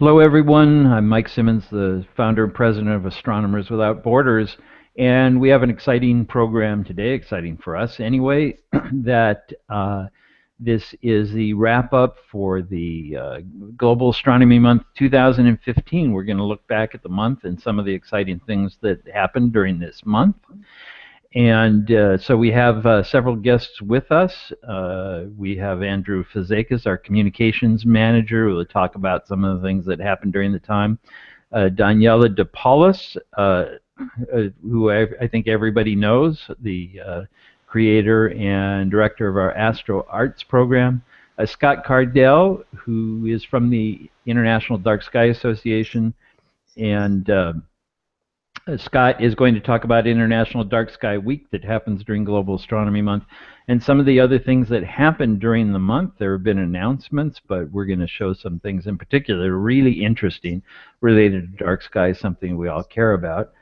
Hello, everyone. I'm Mike Simmons, the founder and president of Astronomers Without Borders, and we have an exciting program today, exciting for us anyway, that this is the wrap-up for the Global Astronomy Month 2015. We're going to look back at the month and some of the exciting things that happened during this month. And so we have several guests with us. We have Andrew Fazekas, our communications manager, who will talk about some of the things that happened during the time. Daniela DePaulis, who I think everybody knows, the creator and director of our Astro Arts program. Scott Cardell, who is from the International Dark Sky Association, and Scott is going to talk about International Dark Sky Week that happens during Global Astronomy Month and some of the other things that happened during the month. There have been announcements, but we're going to show some things in particular really interesting related to dark sky, something we all care about.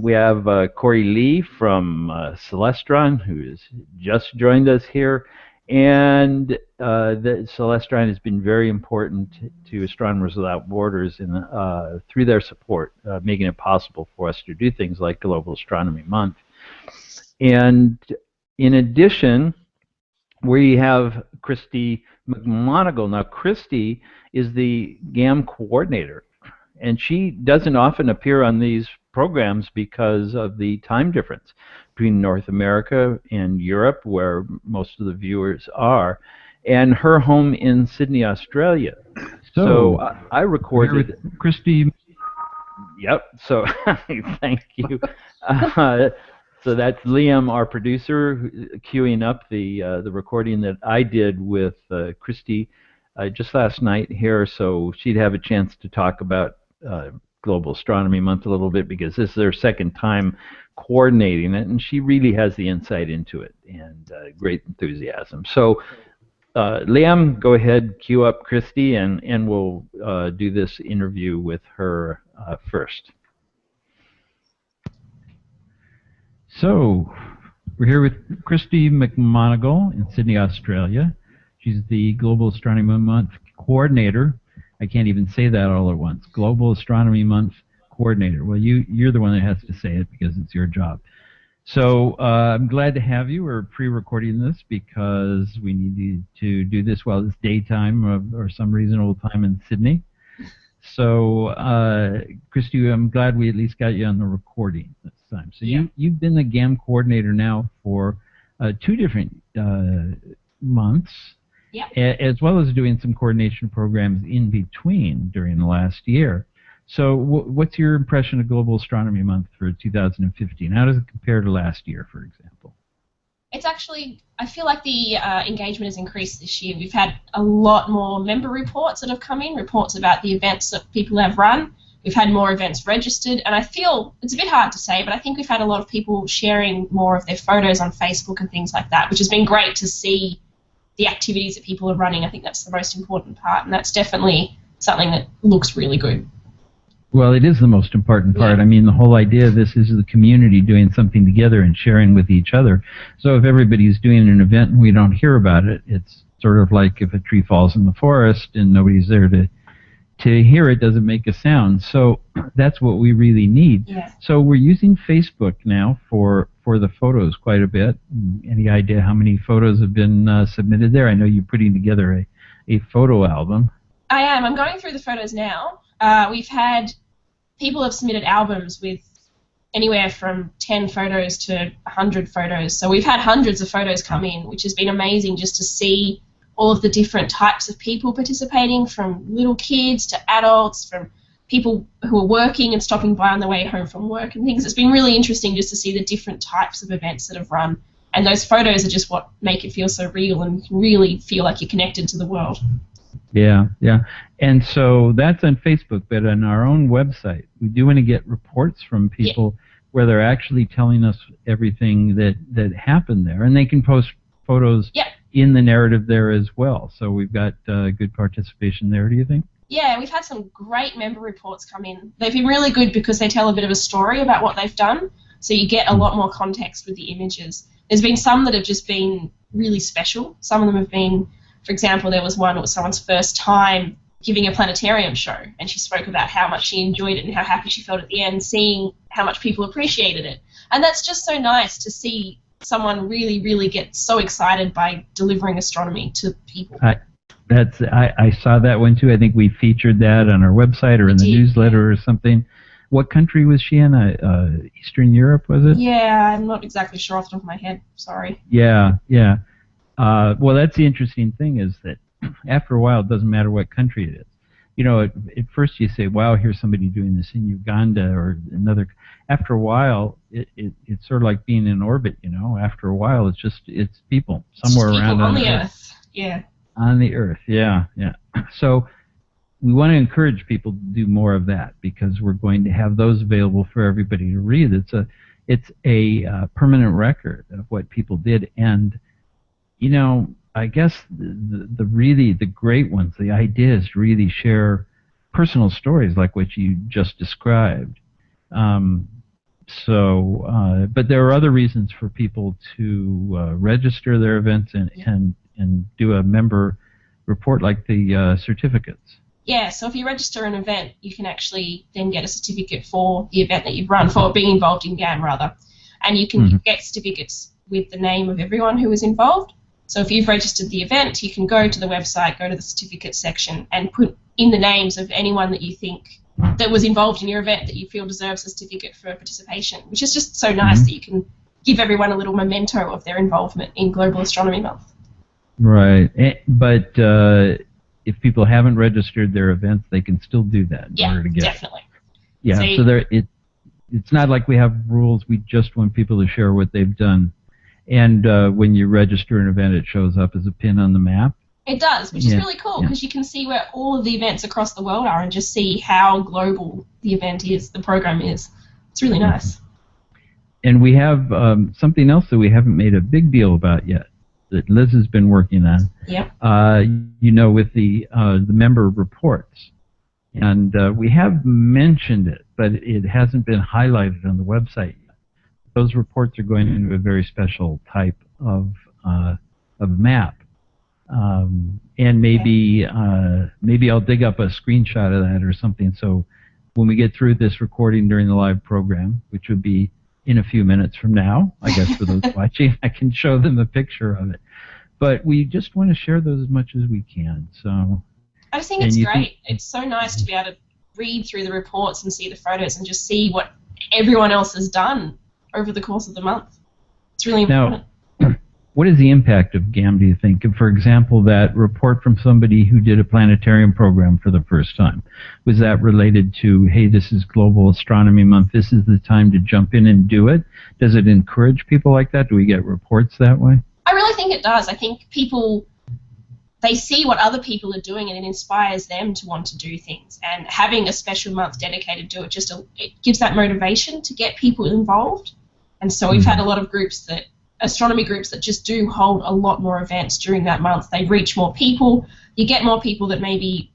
We have Corey Lee from Celestron, who has just joined us here. And the Celestron has been very important to Astronomers Without Borders through their support, making it possible for us to do things like Global Astronomy Month. And in addition, we have Christy McMonigal. Now, Christy is the GAM coordinator, and she doesn't often appear on these programs because of the time difference between North America and Europe, where most of the viewers are, and her home in Sydney, Australia. So I recorded Christy. Yep. So thank you. So that's Liam, our producer, queuing up the recording that I did with Christy just last night here, so she'd have a chance to talk about Global Astronomy Month a little bit, because this is their second time coordinating it, and she really has the insight into it and great enthusiasm. So Liam, go ahead, cue up Christy, and we'll do this interview with her first. So we're here with Christy McMonigal in Sydney, Australia. She's the Global Astronomy Month coordinator. I can't even say that all at once. Global Astronomy Month coordinator. Well, you're the one that has to say it because it's your job. So I'm glad to have you. We're pre-recording this because we needed to do this while it's daytime or some reasonable time in Sydney. So Christy, I'm glad we at least got you on the recording this time. So yeah. You've been the GAM coordinator now for 2 different months. Yep. As well as doing some coordination programs in between during the last year. So what's your impression of Global Astronomy Month for 2015? How does it compare to last year, for example? It's actually, I feel like the engagement has increased this year. We've had a lot more member reports that have come in, reports about the events that people have run. We've had more events registered, and I feel, it's a bit hard to say, but I think we've had a lot of people sharing more of their photos on Facebook and things like that, which has been great to see the activities that people are running. I think that's the most important part, and that's definitely something that looks really good. Well, it is the most important part. Yeah. I mean, the whole idea of this is the community doing something together and sharing with each other. So if everybody's doing an event and we don't hear about it, it's sort of like if a tree falls in the forest and nobody's there to hear it, doesn't make a sound. So that's what we really need. Yeah. So we're using Facebook now for the photos quite a bit. Any idea how many photos have been submitted there? I know you're putting together a photo album. I am. I'm going through the photos now. We've had people have submitted albums with anywhere from 10 photos to 100 photos. So we've had hundreds of photos come in, which has been amazing just to see all of the different types of people participating, from little kids to adults, from people who are working and stopping by on their way home from work and things. It's been really interesting just to see the different types of events that have run. And those photos are just what make it feel so real, and you can really feel like you're connected to the world. Yeah, yeah. And so that's on Facebook, but on our own website, we do want to get reports from people where they're actually telling us everything that happened there. And they can post photos in the narrative there as well. So we've got good participation there, do you think? Yeah, we've had some great member reports come in. They've been really good because they tell a bit of a story about what they've done, so you get a lot more context with the images. There's been some that have just been really special. Some of them have been, for example, there was one, it was someone's first time giving a planetarium show, and she spoke about how much she enjoyed it and how happy she felt at the end, seeing how much people appreciated it. And that's just so nice to see someone really, really get so excited by delivering astronomy to people. I saw that one too. I think we featured that on our website or in the newsletter or something. What country was she in? Eastern Europe, was it? Yeah, I'm not exactly sure off the top of my head. Sorry. Yeah. Well, that's the interesting thing is that after a while, it doesn't matter what country it is. You know, at first you say, wow, here's somebody doing this in Uganda or another. After a while, it's sort of like being in orbit, you know. After a while, it's people somewhere around on the Earth. Yeah. On the Earth, yeah. So we want to encourage people to do more of that because we're going to have those available for everybody to read. It's a permanent record of what people did, and you know, I guess the great ones, the ideas, really share personal stories like what you just described. But there are other reasons for people to register their events and do a member report like the certificates. Yeah, so if you register an event, you can actually then get a certificate for the event that you've run, for being involved in GAM, rather. And you can get certificates with the name of everyone who was involved. So if you've registered the event, you can go to the website, go to the certificate section, and put in the names of anyone that you think that was involved in your event that you feel deserves a certificate for participation, which is just so nice that you can give everyone a little memento of their involvement in Global Astronomy Month. Right, but if people haven't registered their events, they can still do that in order to get definitely. Yeah, so it's not like we have rules. We just want people to share what they've done. And when you register an event, it shows up as a pin on the map. It does, which is really cool because you can see where all of the events across the world are and just see how global the event is, the program is. It's really nice. And we have something else that we haven't made a big deal about yet that Liz has been working on. Yep. You know, with the member reports. And we have mentioned it, but it hasn't been highlighted on the website yet. Those reports are going into a very special type of map. And maybe I'll dig up a screenshot of that or something. So when we get through this recording during the live program, which would be in a few minutes from now, I guess for those watching, I can show them a picture of it. But we just want to share those as much as we can. So I just think it's great. It's so nice to be able to read through the reports and see the photos and just see what everyone else has done over the course of the month. It's really important. Now, what is the impact of GAM, do you think? For example, that report from somebody who did a planetarium program for the first time, was that related to, hey, this is Global Astronomy Month, this is the time to jump in and do it? Does it encourage people like that? Do we get reports that way? I really think it does. I think people, they see what other people are doing and it inspires them to want to do things. And having a special month dedicated to it, it gives that motivation to get people involved. And so we've had a lot of astronomy groups that just do hold a lot more events during that month. They reach more people. You get more people that maybe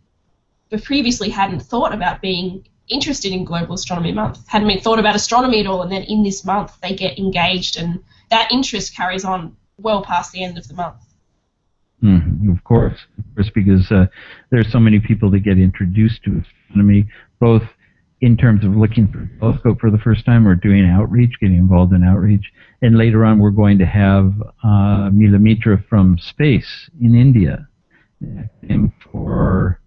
previously hadn't thought about being interested in Global Astronomy Month, hadn't been thought about astronomy at all, and then in this month they get engaged and that interest carries on well past the end of the month. Of course, because there's so many people that get introduced to astronomy, both in terms of looking for a telescope for the first time or doing outreach, getting involved in outreach. And later on, we're going to have Mila Mitra from space in India. And I can't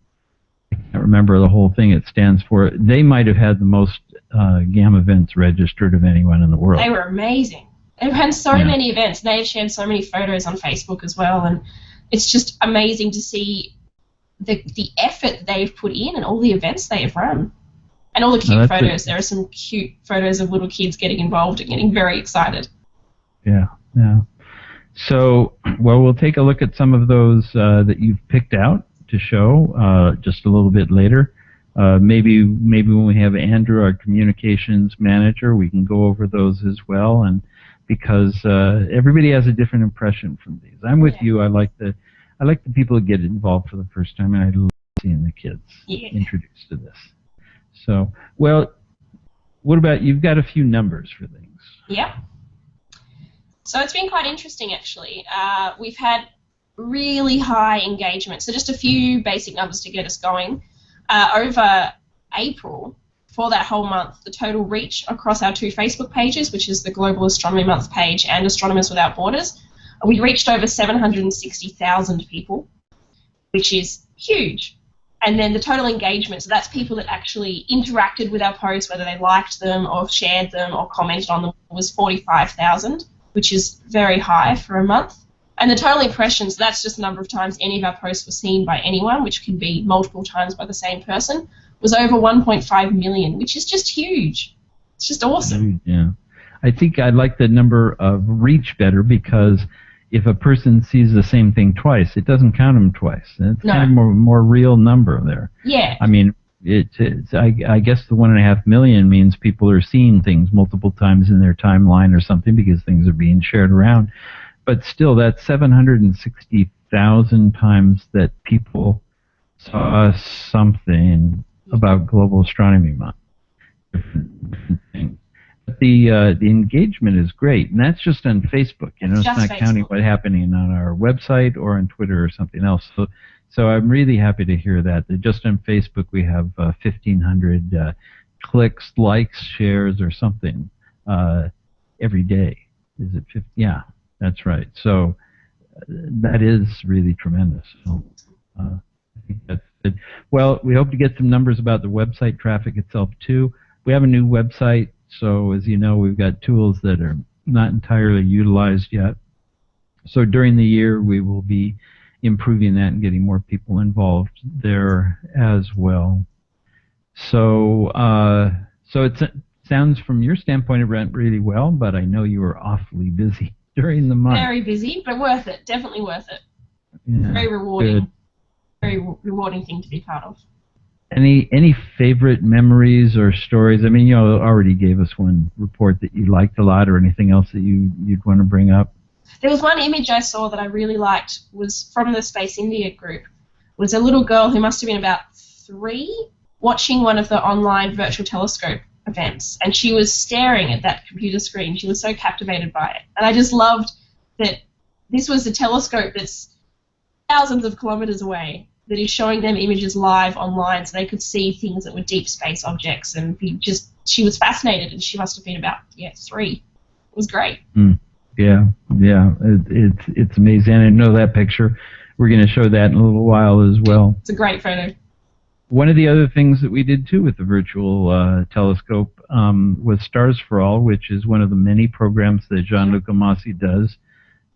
remember the whole thing it stands for. They might have had the most GAM events registered of anyone in the world. They were amazing. They've had so many events. They've shared so many photos on Facebook as well. And it's just amazing to see the effort they've put in and all the events they have run. And all the cute photos. There are some cute photos of little kids getting involved and getting very excited. Yeah. So, well, we'll take a look at some of those that you've picked out to show just a little bit later. Maybe when we have Andrew, our communications manager, we can go over those as well. And because everybody has a different impression from these. I'm with you. I like the people that get involved for the first time, and I love seeing the kids introduced to this. So, well, what about, you've got a few numbers for things. Yeah. So it's been quite interesting, actually. We've had really high engagement. So just a few basic numbers to get us going. Over April, for that whole month, the total reach across our 2 Facebook pages, which is the Global Astronomy Month page and Astronomers Without Borders, we reached over 760,000 people, which is huge. And then the total engagement, so that's people that actually interacted with our posts, whether they liked them or shared them or commented on them, was 45,000, which is very high for a month. And the total impressions, that's just the number of times any of our posts were seen by anyone, which can be multiple times by the same person, was over 1.5 million, which is just huge. It's just awesome. Yeah. I think I like the number of reach better, because if a person sees the same thing twice, it doesn't count them twice. It's kind of more real number there. Yeah. I mean, I guess the 1.5 million means people are seeing things multiple times in their timeline or something, because things are being shared around. But still, that's 760,000 times that people saw something about Global Astronomy Month. Different things. But the engagement is great, and that's just on Facebook. You know, it's not counting what's happening on our website or on Twitter or something else. So I'm really happy to hear that. Just on Facebook, we have 1,500 clicks, likes, shares, or something every day. Is it 50? Yeah, that's right. So that is really tremendous. So, I think that's good. Well, we hope to get some numbers about the website traffic itself, too. We have a new website. So, as you know, we've got tools that are not entirely utilized yet. So during the year, we will be improving that and getting more people involved there as well. So, so it sounds from your standpoint it went really well, but I know you were awfully busy during the month. Very busy, but worth it. Definitely worth it. Yeah, very rewarding. Good. Very rewarding thing to be part of. Any favorite memories or stories? I mean, you already gave us one report that you liked a lot, or anything else that you'd want to bring up? There was one image I saw that I really liked, was from the Space India group. It was a little girl who must have been about 3 watching one of the online virtual telescope events, and she was staring at that computer screen. She was so captivated by it. And I just loved that this was a telescope that's thousands of kilometers away, that is showing them images live online, so they could see things that were deep space objects, and she was fascinated, and she must have been about 3. It was great. Yeah, it's amazing. I know that picture. We're going to show that in a little while as well. It's a great photo. One of the other things that we did too with the virtual telescope was Stars for All, which is one of the many programs that Gianluca Massi does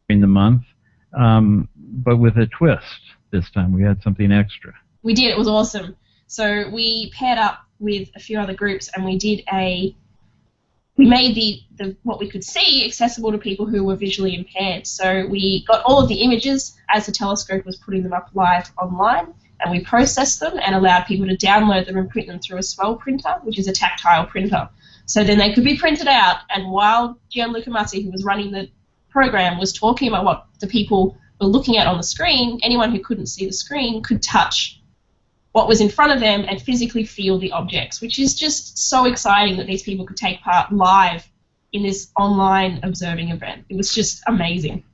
during the month, but with a twist. This time we had something extra. We did. It was awesome. So we paired up with a few other groups, and we made the what we could see accessible to people who were visually impaired. So we got all of the images as the telescope was putting them up live online, and we processed them and allowed people to download them and print them through a swell printer, which is a tactile printer. So then they could be printed out, and while Gianluca Massi, who was running the program, was talking about what the people were looking at on the screen, anyone who couldn't see the screen could touch what was in front of them and physically feel the objects, which is just so exciting that these people could take part live in this online observing event. It was just amazing.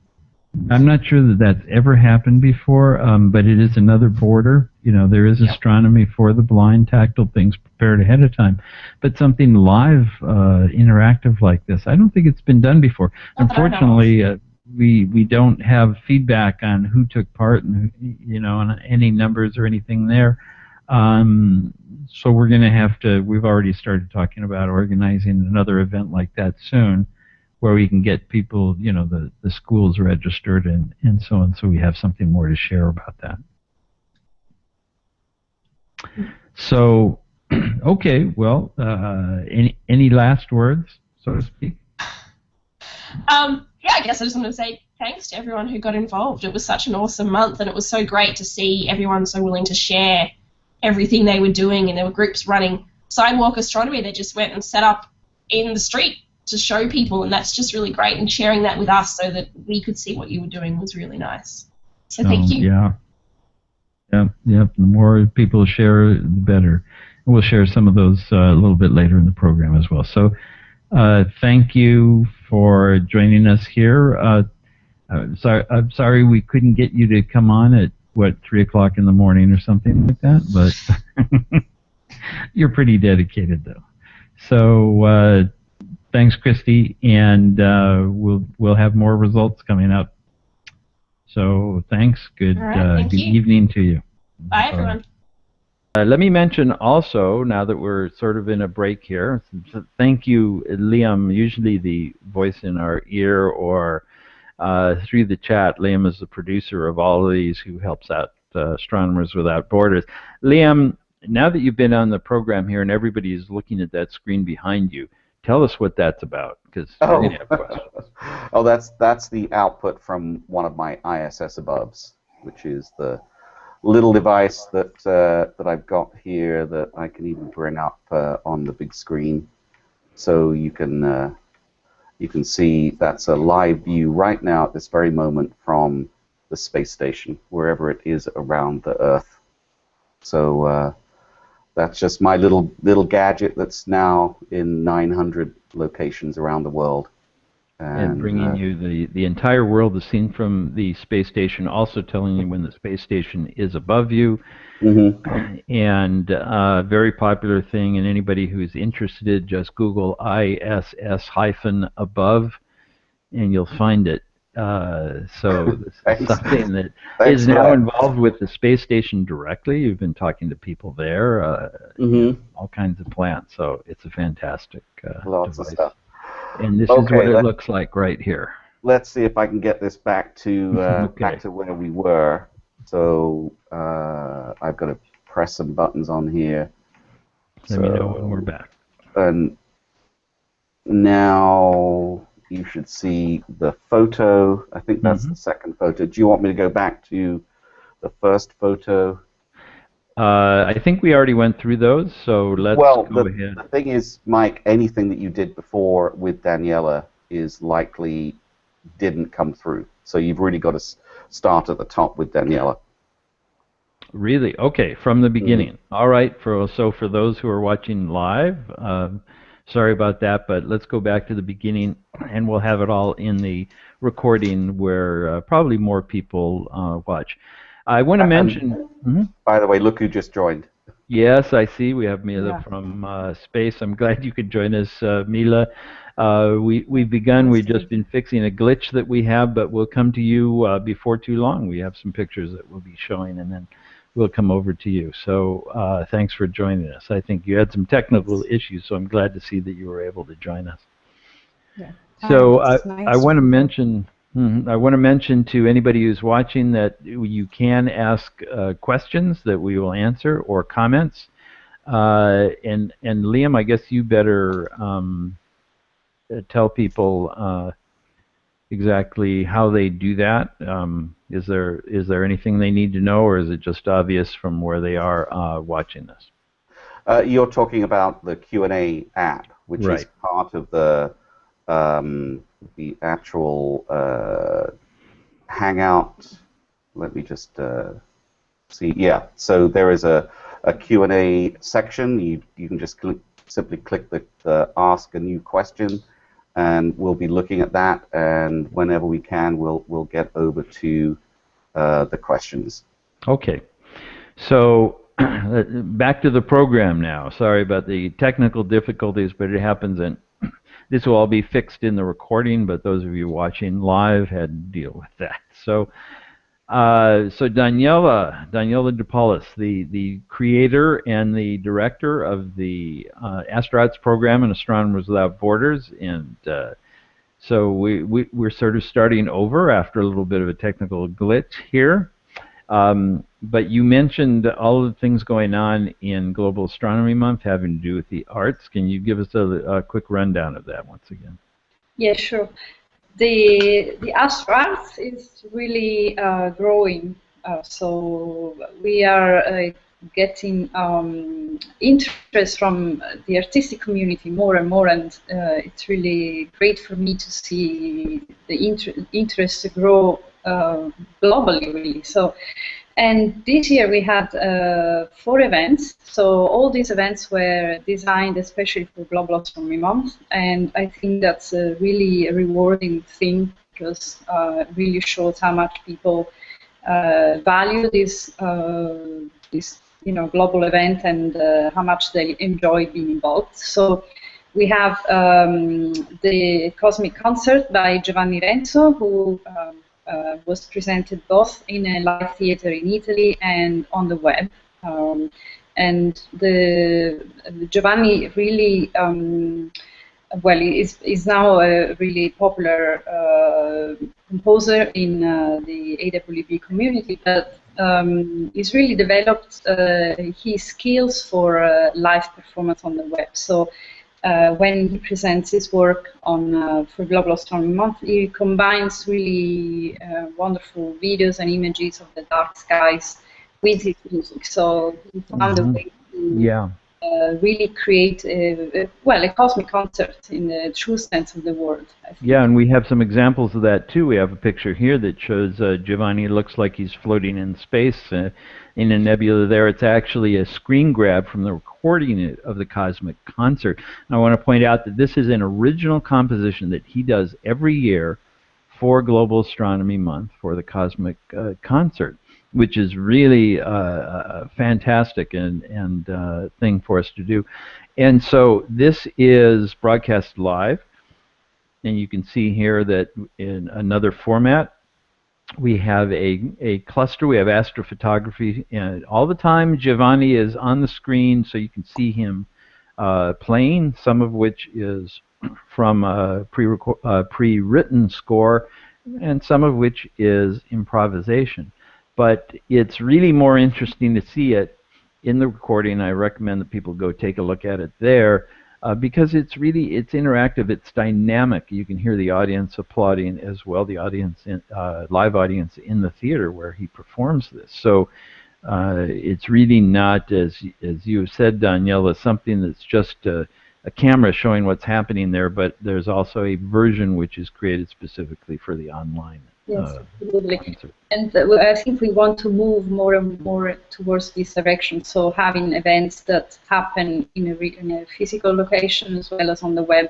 I'm not sure that that's ever happened before, but it is another border. You know, there is astronomy for the blind, tactile things prepared ahead of time. But something live, interactive like this, I don't think it's been done before. Unfortunately, we don't have feedback on who took part and on any numbers or anything there. So we're going to have to. We've already started talking about organizing another event like that soon, where we can get people, the schools registered and so on, so we have something more to share about that. So, okay, well, any last words, so to speak? Yeah, I guess I just want to say thanks to everyone who got involved. It was such an awesome month, and it was so great to see everyone so willing to share everything they were doing, and there were groups running sidewalk astronomy. They just went and set up in the street to show people, and that's just really great, and sharing that with us so that we could see what you were doing was really nice. So thank you. Yeah. The more people share, the better. And we'll share some of those a little bit later in the program as well. So thank you for joining us here. I'm sorry we couldn't get you to come on at, what, 3 o'clock in the morning or something like that, but you're pretty dedicated, though. So thanks, Christy, and we'll have more results coming up. So thanks. Good, All right, thank good you. evening to you. Bye, everyone. Let me mention also, now that we're sort of in a break here, thank you, Liam, usually the voice in our ear or through the chat. Liam is the producer of all of these who helps out Astronomers Without Borders. Liam, now that you've been on the program here and everybody is looking at that screen behind you, tell us what that's about, because we're going to have questions. Oh, that's the output from one of my ISS abubs, which is the little device that that I've got here that I can even bring up on the big screen, so you can see that's a live view right now at this very moment from the space station, wherever it is around the Earth. So that's just my little gadget that's now in 900 locations around the world. And bringing you the entire world is seen from the space station, also telling you when the space station is above you. Mm-hmm. And a very popular thing, and anybody who's interested, just Google ISS-above, and you'll find it. So this is something that is now involved with the space station directly. You've been talking to people there, all kinds of plans. So it's a fantastic Lots device. of stuff. And this is what it looks like right here. Let's see if I can get this back to back to where we were. So I've got to press some buttons on here. Let me know when we're back. And now you should see the photo. I think that's the second photo. Do you want me to go back to the first photo? I think we already went through those, so let's go ahead. The thing is, Mike, anything that you did before with Daniela is likely didn't come through. So you've really got to start at the top with Daniela. Really? Okay, from the beginning. All right, so for those who are watching live, sorry about that, but let's go back to the beginning, and we'll have it all in the recording where probably more people watch. I want to mention... By the way, look who just joined. Yes, I see. We have Mila from space. I'm glad you could join us, Mila. We've begun. We've just been fixing a glitch that we have, but we'll come to you before too long. We have some pictures that we'll be showing, and then we'll come over to you. So thanks for joining us. I think you had some technical issues, so I'm glad to see that you were able to join us. Yeah. So I want to mention... I want to mention to anybody who's watching that you can ask questions that we will answer, or comments. And Liam, I guess you better tell people exactly how they do that. Is there anything they need to know, or is it just obvious from where they are watching this? You're talking about the Q&A app, which is part of the actual Hangout. Let me just see. Yeah, so there is a Q&A section. You can just simply click the Ask a New Question, and we'll be looking at that. And whenever we can, we'll get over to the questions. Okay. So back to the program now. Sorry about the technical difficulties, but it happens, and this will all be fixed in the recording, but those of you watching live had to deal with that. So Daniela DePaulis, the creator and the director of the Astronauts program and Astronomers Without Borders, and so we're sort of starting over after a little bit of a technical glitch here. But you mentioned all of the things going on in Global Astronomy Month having to do with the arts. Can you give us a quick rundown of that once again? Yeah, sure. The Astronauts is really growing. So we are getting interest from the artistic community more and more, and it's really great for me to see the interest grow globally, really. So, and this year we had 4 events. So all these events were designed especially for Global Astronomy Month, and I think that's a really rewarding thing because really shows how much people value this global event, and how much they enjoy being involved. So we have the Cosmic Concert by Giovanni Renzo, who was presented both in a live theater in Italy and on the web. And Giovanni really, well, is now a really popular composer in the AWB community, but he's really developed his skills for live performance on the web. So when he presents his work on for Global Astronomy Month, he combines really wonderful videos and images of the dark skies with his music. So he found a way to really create a cosmic concert in the true sense of the word. Yeah, and we have some examples of that too. We have a picture here that shows Giovanni looks like he's floating in space in a nebula there. It's actually a screen grab from the recording of the Cosmic Concert. And I want to point out that this is an original composition that he does every year for Global Astronomy Month for the Cosmic Concert, which is really a fantastic and thing for us to do. And so this is broadcast live. And you can see here that in another format, we have a cluster, we have astrophotography, and all the time Giovanni is on the screen, so you can see him playing, some of which is from a pre-written score, and some of which is improvisation. But it's really more interesting to see it in the recording. I recommend that people go take a look at it there. Because it's interactive, it's dynamic. You can hear the audience applauding as well, the audience, live audience in the theater where he performs this. So it's really not, as you have said, Daniela, something that's just a camera showing what's happening there, but there's also a version which is created specifically for the online. Yes, absolutely. Concert. And I think we want to move more and more towards this direction. So having events that happen in a physical location as well as on the web,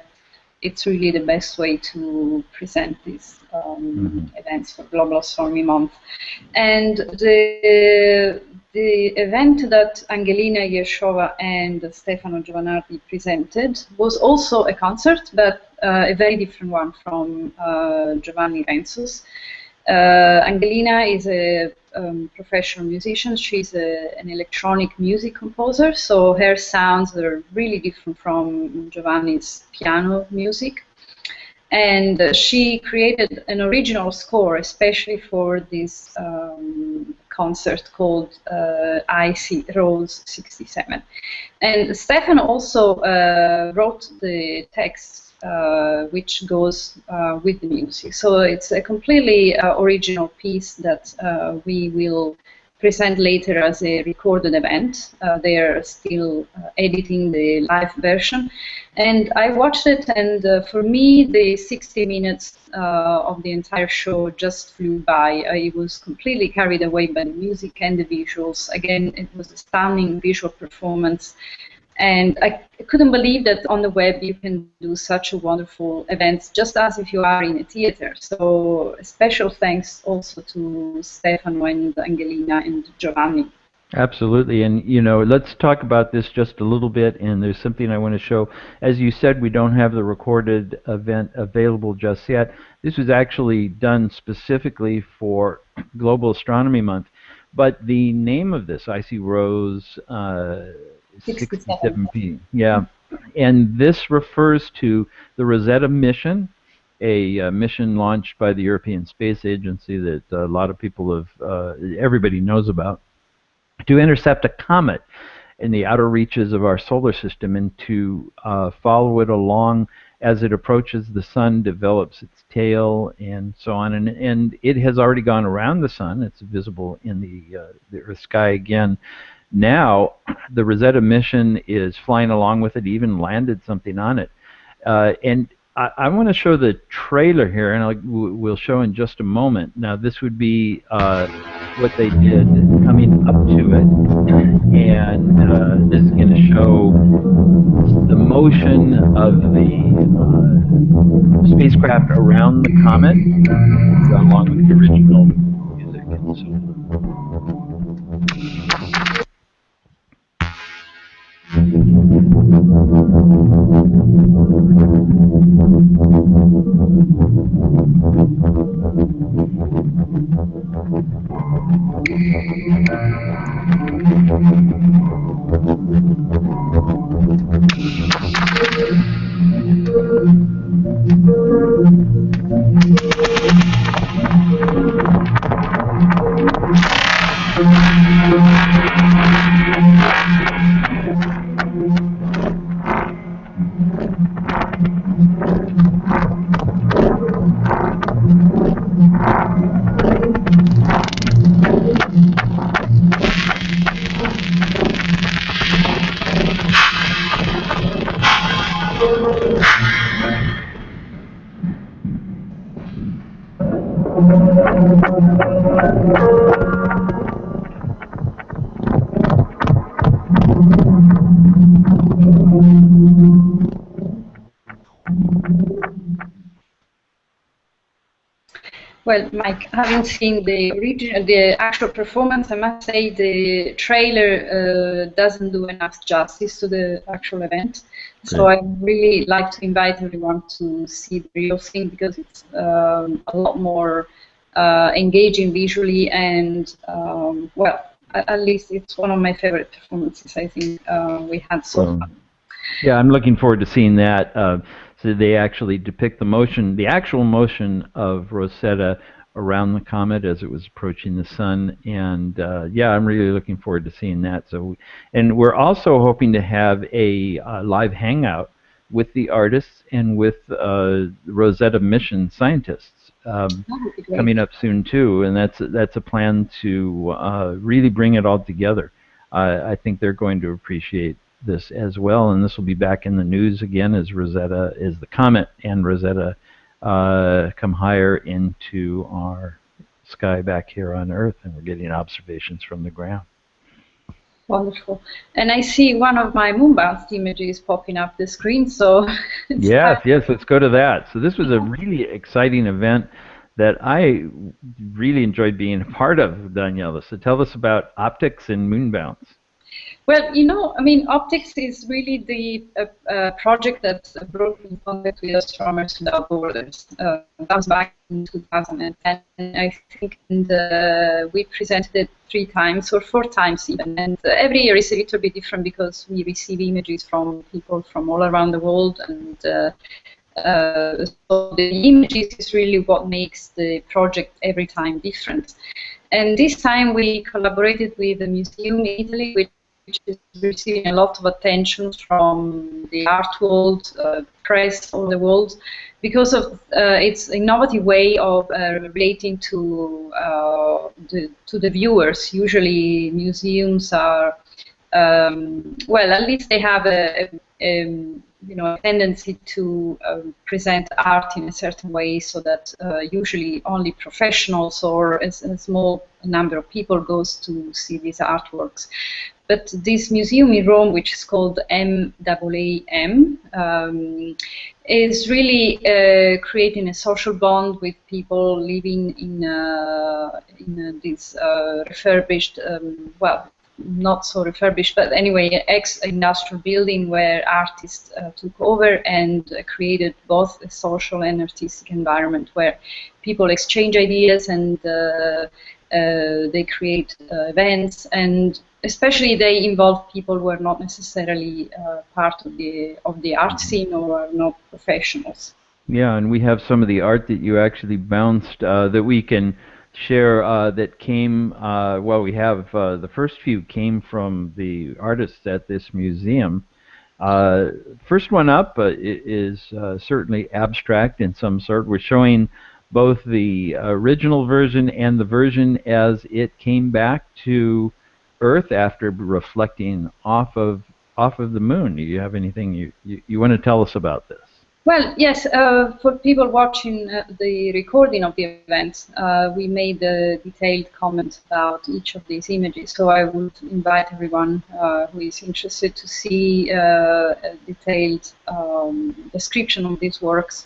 it's really the best way to present these events for Global Astronomy Month. And the event that Angelina Yershova and Stefano Giovanardi presented was also a concert, but a very different one from Giovanni Renzo's. Angelina is a professional musician. She's an electronic music composer, so her sounds are really different from Giovanni's piano music. And she created an original score, especially for this concert called IC Rose 67. And Stefano also wrote the text which goes with the music. So it's a completely original piece that we will present later as a recorded event. They are still editing the live version. And I watched it, and for me, the 60 minutes of the entire show just flew by. I was completely carried away by the music and the visuals. Again, it was a stunning visual performance. And I couldn't believe that on the web you can do such a wonderful event, just as if you are in a theater. So a special thanks also to Stefano and Angelina and Giovanni. Absolutely, and let's talk about this just a little bit, and there's something I want to show. As you said, we don't have the recorded event available just yet. This was actually done specifically for Global Astronomy Month, but the name of this, IC Rose 67P, yeah, and this refers to the Rosetta mission, a mission launched by the European Space Agency that a lot of people everybody knows about, to intercept a comet in the outer reaches of our solar system and to follow it along as it approaches the sun, develops its tail, and so on. And it has already gone around the sun. It's visible in the Earth sky again. Now, the Rosetta mission is flying along with it, even landed something on it. And I want to show the trailer here, and we'll show in just a moment. Now, this would be what they did coming up to it, and this is going to show the motion of the spacecraft around the comet, along with the original music and so on. Well, Mike, having seen the actual performance, I must say the trailer doesn't do enough justice to the actual event. Great. So I really like to invite everyone to see the real thing, because it's a lot more engaging visually, and well, at least it's one of my favorite performances I think we had so far. Yeah, I'm looking forward to seeing that. So they actually depict the motion, the actual motion of Rosetta around the comet as it was approaching the sun, and yeah, I'm really looking forward to seeing that. So, and we're also hoping to have a live hangout with the artists and with Rosetta mission scientists coming up soon too, and that's a plan to really bring it all together. I think they're going to appreciate this as well, and this will be back in the news again as the comet and Rosetta come higher into our sky back here on Earth, and we're getting observations from the ground. Wonderful. And I see one of my moonbound images popping up the screen, so yes, let's go to that. So this was a really exciting event that I really enjoyed being a part of, Daniela. So tell us about optics and moonbounds. Well, you know, I mean, optics is really the project that brought me in contact with Astronomers Without Borders. That was back in 2010, I think, and we presented it 3 times or 4 times even. And every year is a little bit different because we receive images from people from all around the world, and so the images is really what makes the project every time different. And this time we collaborated with a museum in Italy, which is receiving a lot of attention from the art world, press all the world, because of its innovative way of relating to the viewers. Usually, museums are well, at least they have a tendency to present art in a certain way, so that usually only professionals or a small number of people goes to see these artworks. But this museum in Rome, which is called MAAM, is really creating a social bond with people living in this refurbished, well, not so refurbished, but anyway, ex-industrial building where artists took over and created both a social and artistic environment where people exchange ideas and they create events, and especially they involve people who are not necessarily part of the art scene or are not professionals. Yeah, and we have some of the art that you actually bounced that we can share that came, well, we have the first few came from the artists at this museum. First one up is certainly abstract in some sort. We're showing both the original version and the version as it came back to Earth after reflecting off of the moon. Do you have anything you want to tell us about this? Well, yes, for people watching the recording of the event, we made a detailed comment about each of these images, so I would invite everyone who is interested to see a detailed description of these works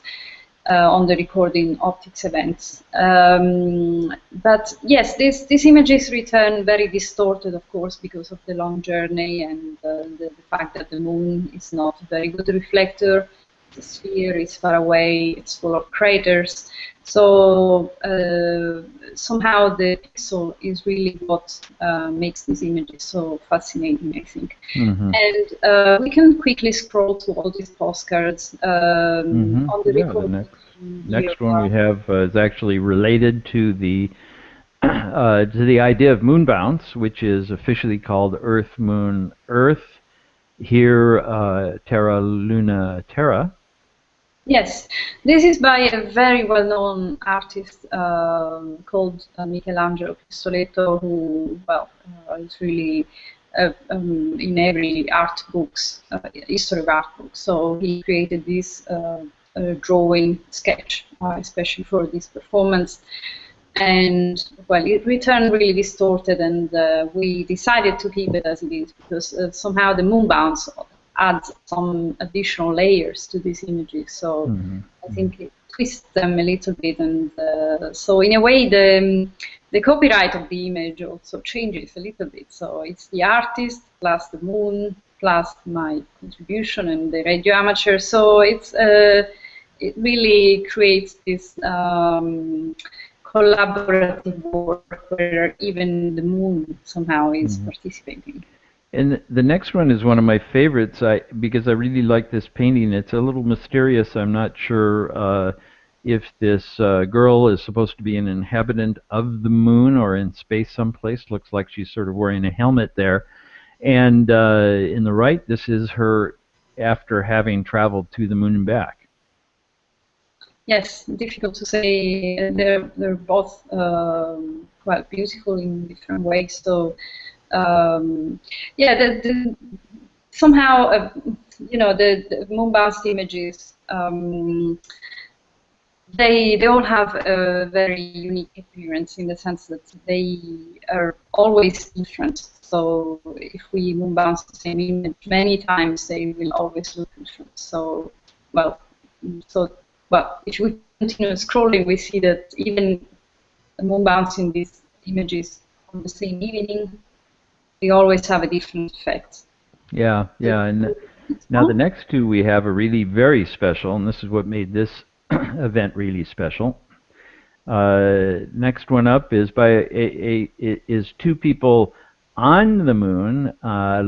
on the recording optics events. But yes, these images return very distorted, of course, because of the long journey and the fact that the moon is not a very good reflector. The sphere is far away, it's full of craters. So somehow the pixel is really what makes these images so fascinating, I think. And we can quickly scroll to all these postcards on the record. The next one we have is actually related to the idea of moon bounce, which is officially called Earth, Moon, Earth. Here, Terra, Luna, Terra. Yes, this is by a very well-known artist called Michelangelo Pistoletto, who, well, is really in every art books, history of art books. So he created this drawing sketch, especially for this performance. And, well, it returned really distorted, and we decided to keep it as it is because somehow the moon bounce adds some additional layers to these images. So I think it twists them a little bit, and so in a way the copyright of the image also changes a little bit. So it's the artist plus the moon plus my contribution and the radio amateur. So it's it really creates this collaborative work where even the moon somehow is participating. And the next one is one of my favorites because I really like this painting. It's a little mysterious. I'm not sure if this girl is supposed to be an inhabitant of the moon or in space someplace. Looks like she's sort of wearing a helmet there. And in the right, this is her after having traveled to the moon and back. Yes, difficult to say. They're both quite beautiful in different ways. So. Yeah, somehow, you know, the moon bounce images, they all have a very unique appearance in the sense that they are always different. So if we moon bounce the same image many times, they will always look different. So, well, if we continue scrolling, we see that even the moon bouncing these images on the same evening, we always have a different effect. Yeah, yeah. And now the next two we have are really very special, and this is what made this event really special. Next one up is by is two people on the moon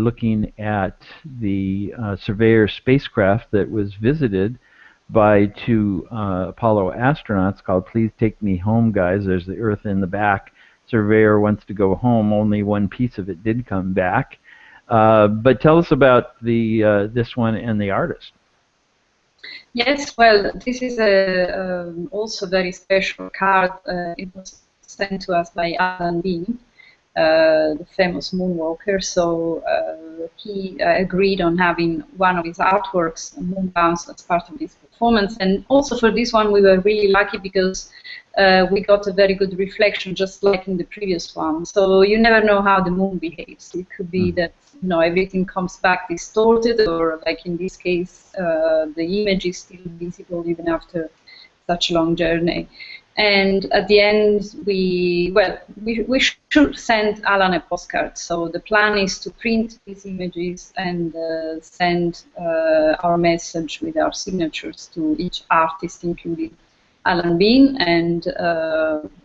looking at the Surveyor spacecraft that was visited by two Apollo astronauts called Please Take Me Home, Guys. There's the Earth in the back. Surveyor wants to go home. Only one piece of it did come back. But tell us about the this one and the artist. Yes, well, this is a also very special card. It was sent to us by Alan Bean, the famous moonwalker. So he agreed on having one of his artworks, moon bounce, as part of his performance. And also for this one, we were really lucky because we got a very good reflection, just like in the previous one. So you never know how the moon behaves. It could be that, you know, everything comes back distorted, or like in this case, the image is still visible even after such a long journey. And at the end, we should send Alan a postcard. So the plan is to print these images and send our message with our signatures to each artist, including Alan Bean. And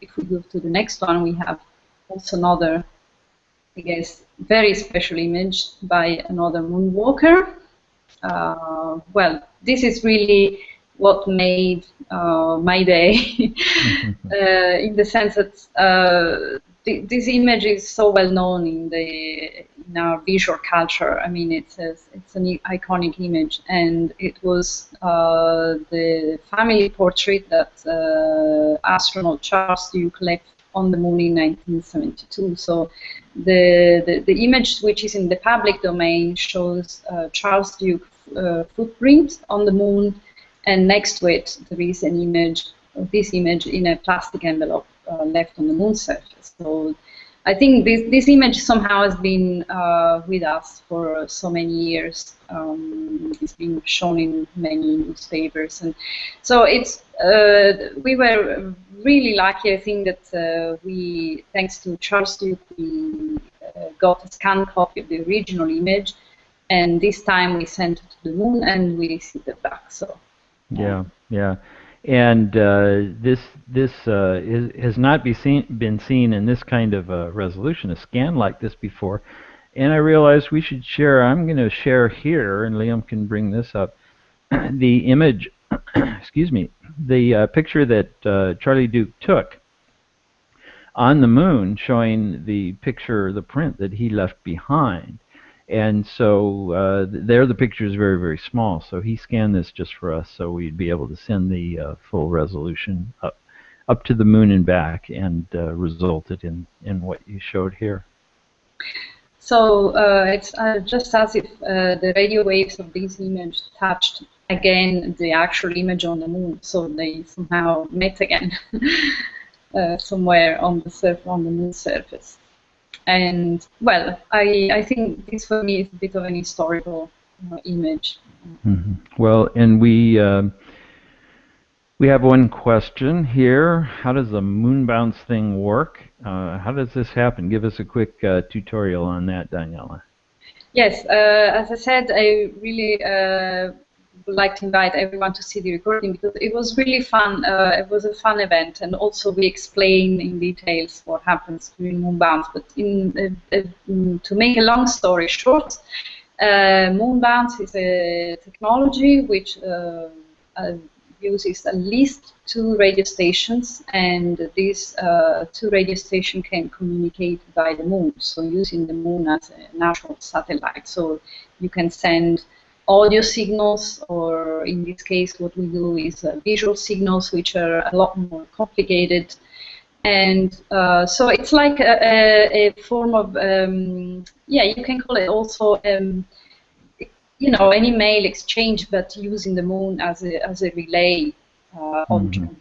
if we go to the next one, we have also another, I guess, very special image by another moonwalker. Well, this is really what made my day, in the sense that this image is so well known in our visual culture. I mean, it's an iconic image, and it was the family portrait that astronaut Charles Duke left on the moon in 1972. So the image, which is in the public domain, shows Charles Duke's footprint on the moon, and next to it there is an image of this image in a plastic envelope left on the moon surface. So I think this image somehow has been with us for so many years. It's been shown in many newspapers, and so it's we were really lucky. I think that we, thanks to Charles Duke, we got a scanned copy of the original image, and this time we sent it to the moon and we received it back. So yeah, yeah. And has not been seen in this kind of resolution, a scan like this before. And I realized we should share. I'm going to share here, and Liam can bring this up. The image, excuse me, the picture that Charlie Duke took on the moon, showing the picture, the print that he left behind. And so there the picture is very, very small. So he scanned this just for us, so we'd be able to send the full resolution up to the moon and back, and resulted in what you showed here. So it's just as if the radio waves of this image touched again the actual image on the moon. So they somehow met again somewhere on the moon surface. And well, I think this for me is a bit of an historical image. Mm-hmm. Well, and we have one question here. How does the moon bounce thing work? How does this happen? Give us a quick tutorial on that, Daniela. Yes, as I said, I really would like to invite everyone to see the recording because it was really fun. It was a fun event, and also we explain in details what happens during moon bounce. But to make a long story short, moon bounce is a technology which uses at least 2 radio stations, and these 2 radio stations can communicate by the moon, so using the moon as a natural satellite. So you can send audio signals, or in this case what we do is visual signals, which are a lot more complicated. And so it's like a form of, yeah, you can call it also you know, an email exchange, but using the moon as a relay object.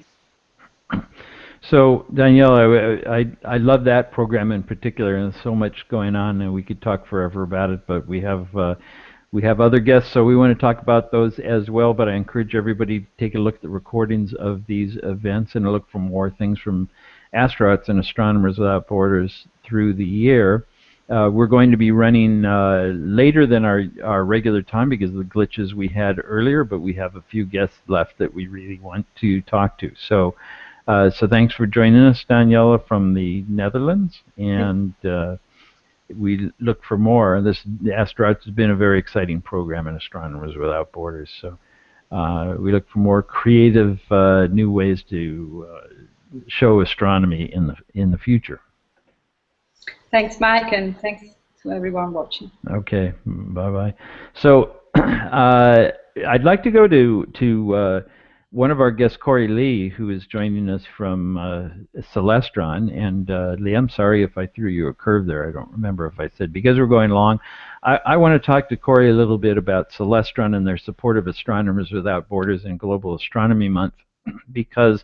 So Daniela, I love that program in particular, and there's so much going on, and we could talk forever about it. But we have other guests, so we want to talk about those as well. But I encourage everybody to take a look at the recordings of these events and look for more things from astronauts and Astronomers Without Borders through the year. We're going to be running later than our regular time because of the glitches we had earlier, but we have a few guests left that we really want to talk to. So thanks for joining us, Daniela, from the Netherlands, and we look for more. The Astronauts has been a very exciting program in Astronomers Without Borders, so we look for more creative new ways to show astronomy in the future. Thanks, Mike, and thanks to everyone watching. Okay, bye-bye. So I'd like to go to one of our guests, Corey Lee, who is joining us from Celestron. And Lee, I'm sorry if I threw you a curve there. I don't remember if I said, because we're going long, I want to talk to Corey a little bit about Celestron and their support of Astronomers Without Borders and Global Astronomy Month, because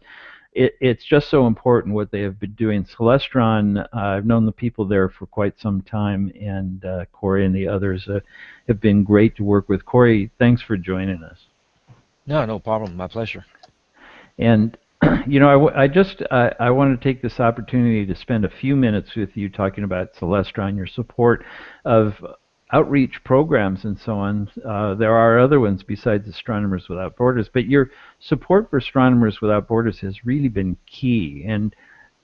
it's just so important what they have been doing. Celestron, I've known the people there for quite some time, and Corey and the others have been great to work with. Corey, thanks for joining us. No problem. My pleasure. And you know, I want to take this opportunity to spend a few minutes with you talking about Celestron, your support of outreach programs and so on. There are other ones besides Astronomers Without Borders, but your support for Astronomers Without Borders has really been key. And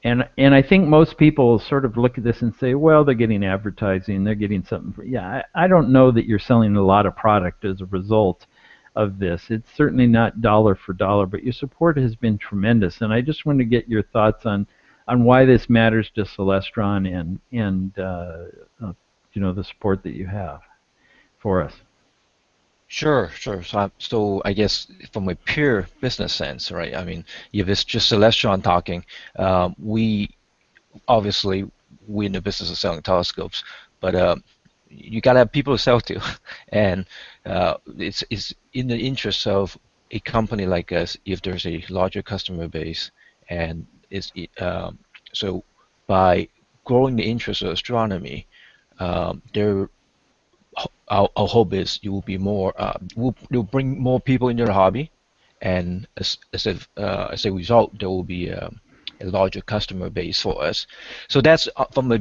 I think most people sort of look at this and say, well, they're getting advertising, they're getting something. Yeah, I don't know that you're selling a lot of product as a result of this. It's certainly not dollar for dollar, but your support has been tremendous. And I just want to get your thoughts on why this matters to Celestron and you know, the support that you have for us. Sure. So I guess from a pure business sense, right? I mean, if it's just Celestron talking, we obviously we're in the business of selling telescopes, but you gotta have people to sell to, and it's in the interest of a company like us, if there's a larger customer base, and so by growing the interest of astronomy, there our hope is you will be more you'll bring more people into the hobby, and as a result, there will be a larger customer base for us. So that's from a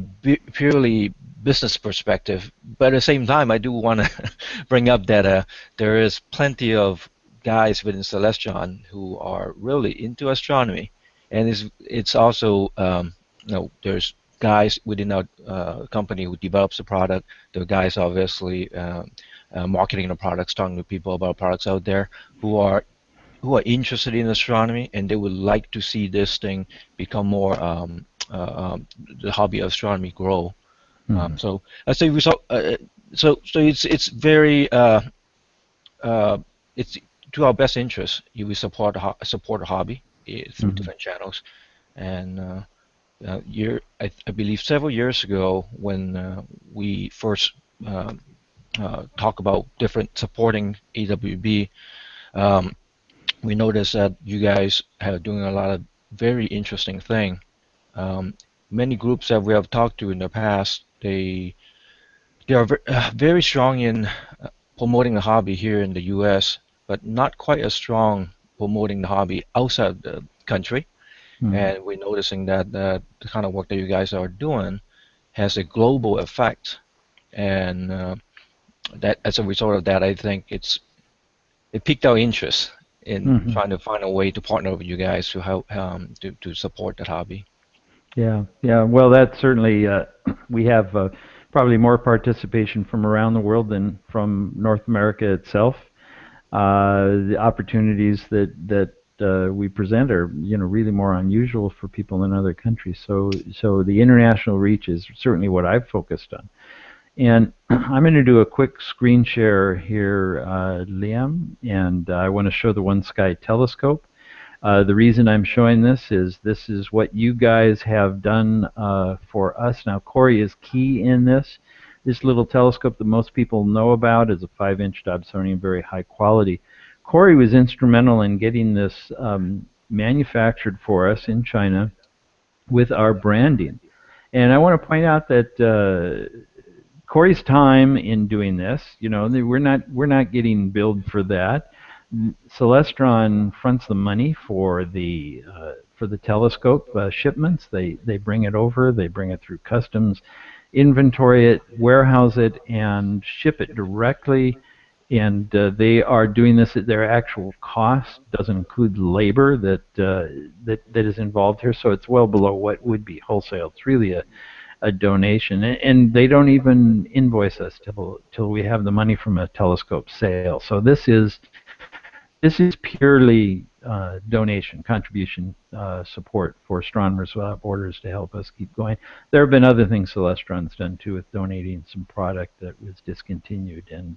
purely business perspective. But at the same time, I do want to bring up that there is plenty of guys within Celestron who are really into astronomy, and it's also there's guys within our company who develops the product. There are guys obviously marketing the products, talking to people about products out there who are interested in astronomy, and they would like to see this thing become more the hobby of astronomy grow. So I say result. So it's very it's to our best interest. You will support a hobby through different channels, and I believe several years ago when we first talk about different supporting AWB. We noticed that you guys are doing a lot of very interesting thing. Many groups that we have talked to in the past, they are very strong in promoting the hobby here in the U.S., but not quite as strong promoting the hobby outside the country. And we're noticing that the kind of work that you guys are doing has a global effect, and that as a result of that, I think it piqued our interest in trying to find a way to partner with you guys to help to support that hobby. Yeah, yeah. Well, that certainly we have probably more participation from around the world than from North America itself. The opportunities that we present are, really more unusual for people in other countries. So the international reach is certainly what I've focused on. And I'm going to do a quick screen share here, Liam, and I want to show the One Sky telescope. The reason I'm showing this is what you guys have done for us. Now, Corey is key in this. This little telescope that most people know about is a 5-inch Dobsonian, very high quality. Corey was instrumental in getting this manufactured for us in China with our branding. And I want to point out that Corey's time in doing this, we're not getting billed for that. Celestron fronts the money for the telescope shipments. They bring it over, they bring it through customs, inventory it, warehouse it, and ship it directly. And they are doing this at their actual cost. Doesn't include labor that is involved here, so it's well below what would be wholesale. It's really a donation, and they don't even invoice us till we have the money from a telescope sale. So this is purely donation, contribution, support for Astronomers Without Borders to help us keep going. There have been other things Celestron's done too, with donating some product that was discontinued, and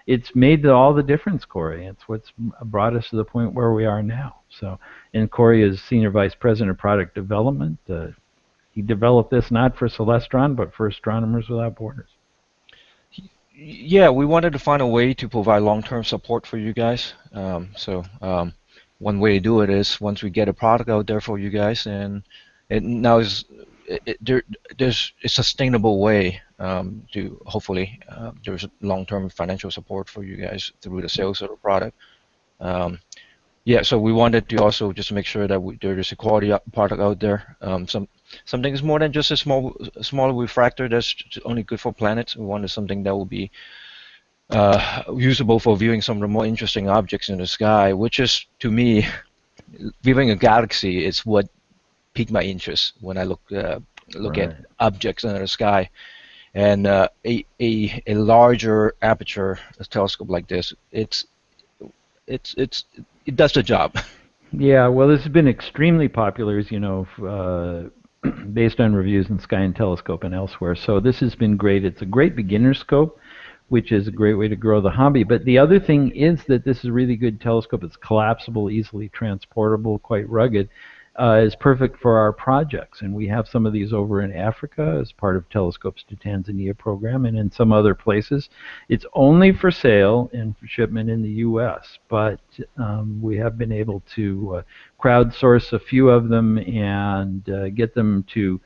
it's made all the difference, Corey. It's what's brought us to the point where we are now. So, and Corey is Senior Vice President of Product Development. He developed this not for Celestron, but for Astronomers Without Borders. Yeah, we wanted to find a way to provide long-term support for you guys. One way to do it is once we get a product out there for you guys, and now there's a sustainable way to hopefully there's long-term financial support for you guys through the sales of the product. Yeah, so we wanted to also just make sure that there is a quality product out there. Something is more than just a small refractor that's only good for planets. We wanted something that will be usable for viewing some of the more interesting objects in the sky, which is, to me, viewing a galaxy is what piqued my interest when I look at objects in the sky. And a larger aperture telescope like this, it does the job. Yeah, well, this has been extremely popular, as you know, based on reviews in Sky and Telescope and elsewhere. So this has been great. It's a great beginner scope, which is a great way to grow the hobby. But the other thing is that this is a really good telescope. It's collapsible, easily transportable, quite rugged. is perfect for our projects. And we have some of these over in Africa as part of Telescopes to Tanzania program, and in some other places. It's only for sale and for shipment in the U.S., but we have been able to crowdsource a few of them and get them to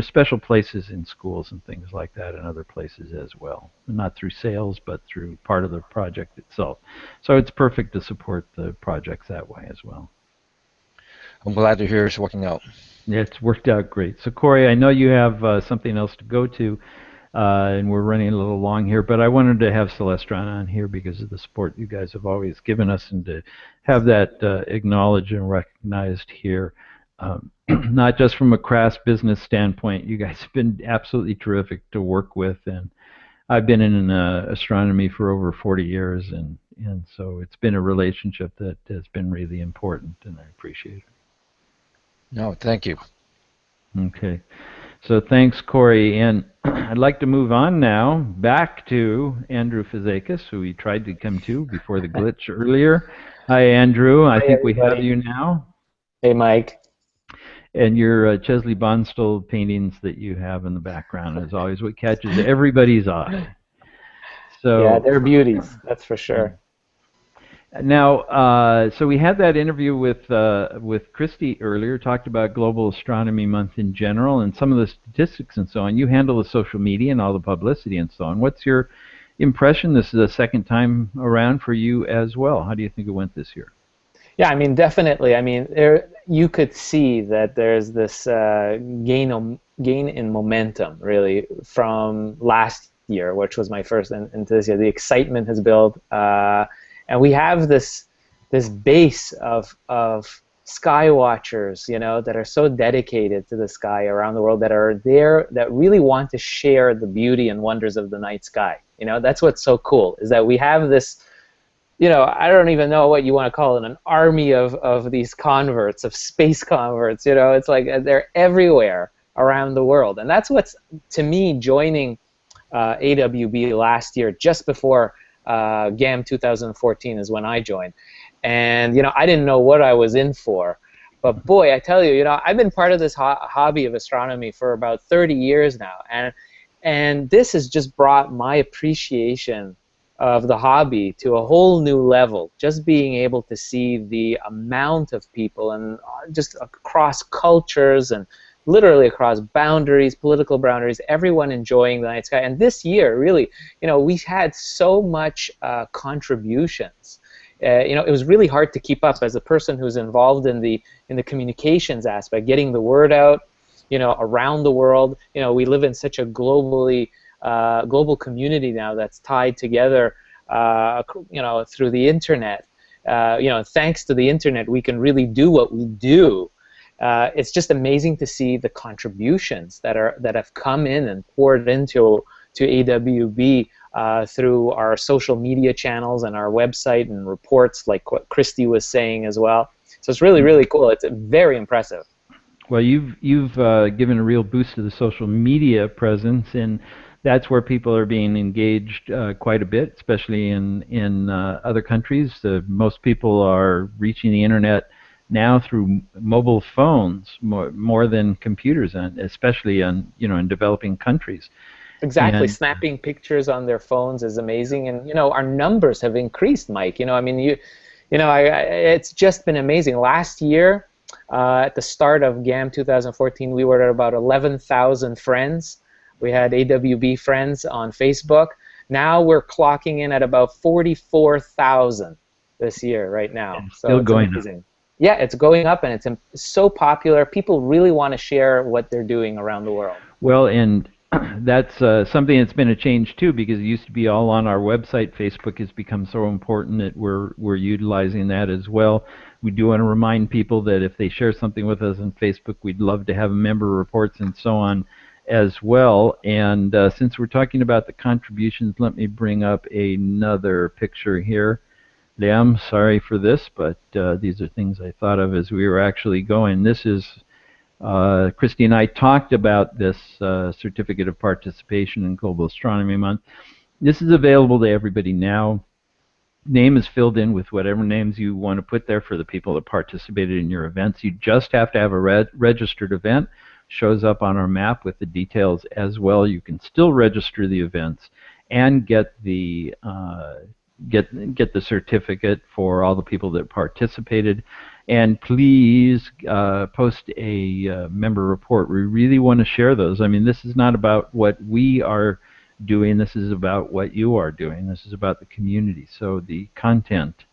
special places in schools and things like that, and other places as well. Not through sales, but through part of the project itself. So it's perfect to support the projects that way as well. I'm glad to hear it's working out. Yeah, it's worked out great. So Corey, I know you have something else to go to, and we're running a little long here, but I wanted to have Celestron on here because of the support you guys have always given us, and to have that acknowledged and recognized here. Not just from a crass business standpoint, you guys have been absolutely terrific to work with, and I've been in astronomy for over 40 years, and so it's been a relationship that has been really important, and I appreciate it. No, thank you. Okay, so thanks, Corey, and I'd like to move on now back to Andrew Fazakis, who we tried to come to before the glitch earlier. Hi, Andrew. I think we have you now. Hey, Mike. And your Chesley Bonstall paintings that you have in the background is always what catches everybody's eye. So yeah, they're beauties, that's for sure. Now, so we had that interview with Christy earlier, talked about Global Astronomy Month in general and some of the statistics and so on. You handle the social media and all the publicity and so on. What's your impression? This is the second time around for you as well. How do you think it went this year? Yeah, I mean, definitely. I mean, you could see that there's this gain in momentum, really, from last year, which was my first, into this year. The excitement has built, and we have this base of sky watchers, that are so dedicated to the sky around the world, that are there, that really want to share the beauty and wonders of the night sky. That's what's so cool, is that we have this. I don't even know what you want to call it, an army of these converts, of space converts. It's like they're everywhere around the world. And that's what's, to me, joining AWB last year, just before GAM 2014 is when I joined. And, I didn't know what I was in for. But boy, I tell you, I've been part of this hobby of astronomy for about 30 years now. And this has just brought my appreciation of the hobby to a whole new level. Just being able to see the amount of people, and just across cultures and literally across boundaries, political boundaries, everyone enjoying the night sky. And this year, really, we've had so much contributions. It was really hard to keep up as a person who's involved in the communications aspect, getting the word out, around the world. We live in such a global community now that's tied together, through the internet. Thanks to the internet, we can really do what we do. It's just amazing to see the contributions that have come in and poured into AWB through our social media channels and our website and reports, like what Christy was saying as well. So it's really, really cool. It's very impressive. Well, you've given a real boost to the social media presence, and that's where people are being engaged quite a bit, especially in other countries. Most people are reaching the internet now through mobile phones more than computers, and especially in developing countries. Exactly, and snapping pictures on their phones is amazing, and our numbers have increased, Mike. I mean, it's just been amazing. Last year, at the start of GAM 2014, we were at about 11,000 friends. We had AWB friends on Facebook. Now we're clocking in at about 44,000 this year right now. And still going up. Yeah, it's going up, and it's so popular. People really want to share what they're doing around the world. Well, and that's something that's been a change too, because it used to be all on our website. Facebook has become so important that we're utilizing that as well. We do want to remind people that if they share something with us on Facebook, we'd love to have member reports and so on as well. And since we're talking about the contributions, let me bring up another picture here. Liam, sorry for this, but these are things I thought of as we were actually going. This is Christy and I talked about this certificate of participation in Global Astronomy Month. This is available to everybody now. name is filled in with whatever names you want to put there for the people that participated in your events. You just have to have a registered event. Shows up on our map with the details as well. You can still register the events and get the get the certificate for all the people that participated. And please post a member report. We really want to share those. I mean, this is not about what we are doing. This is about what you are doing. This is about the community. So the content,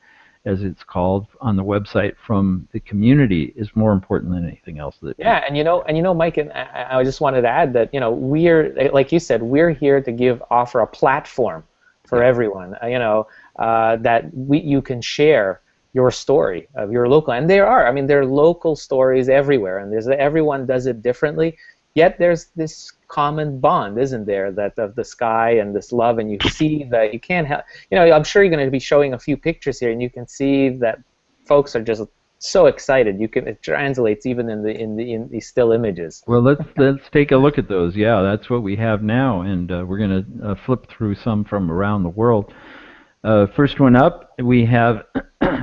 as it's called on the website from the community, is more important than anything else. Yeah, and you know, Mike, and I just wanted to add that we're, like you said, we're here to offer a platform for everyone. That you can share your story of your local, and there are local stories everywhere, and everyone does it differently. Yet there's this common bond, isn't there, that of the sky and this love, and you see that you can't help. I'm sure you're going to be showing a few pictures here, and you can see that folks are just so excited. It translates even in these still images. Well, let's take a look at those. Yeah, that's what we have now, and we're going to flip through some from around the world. First one up, we have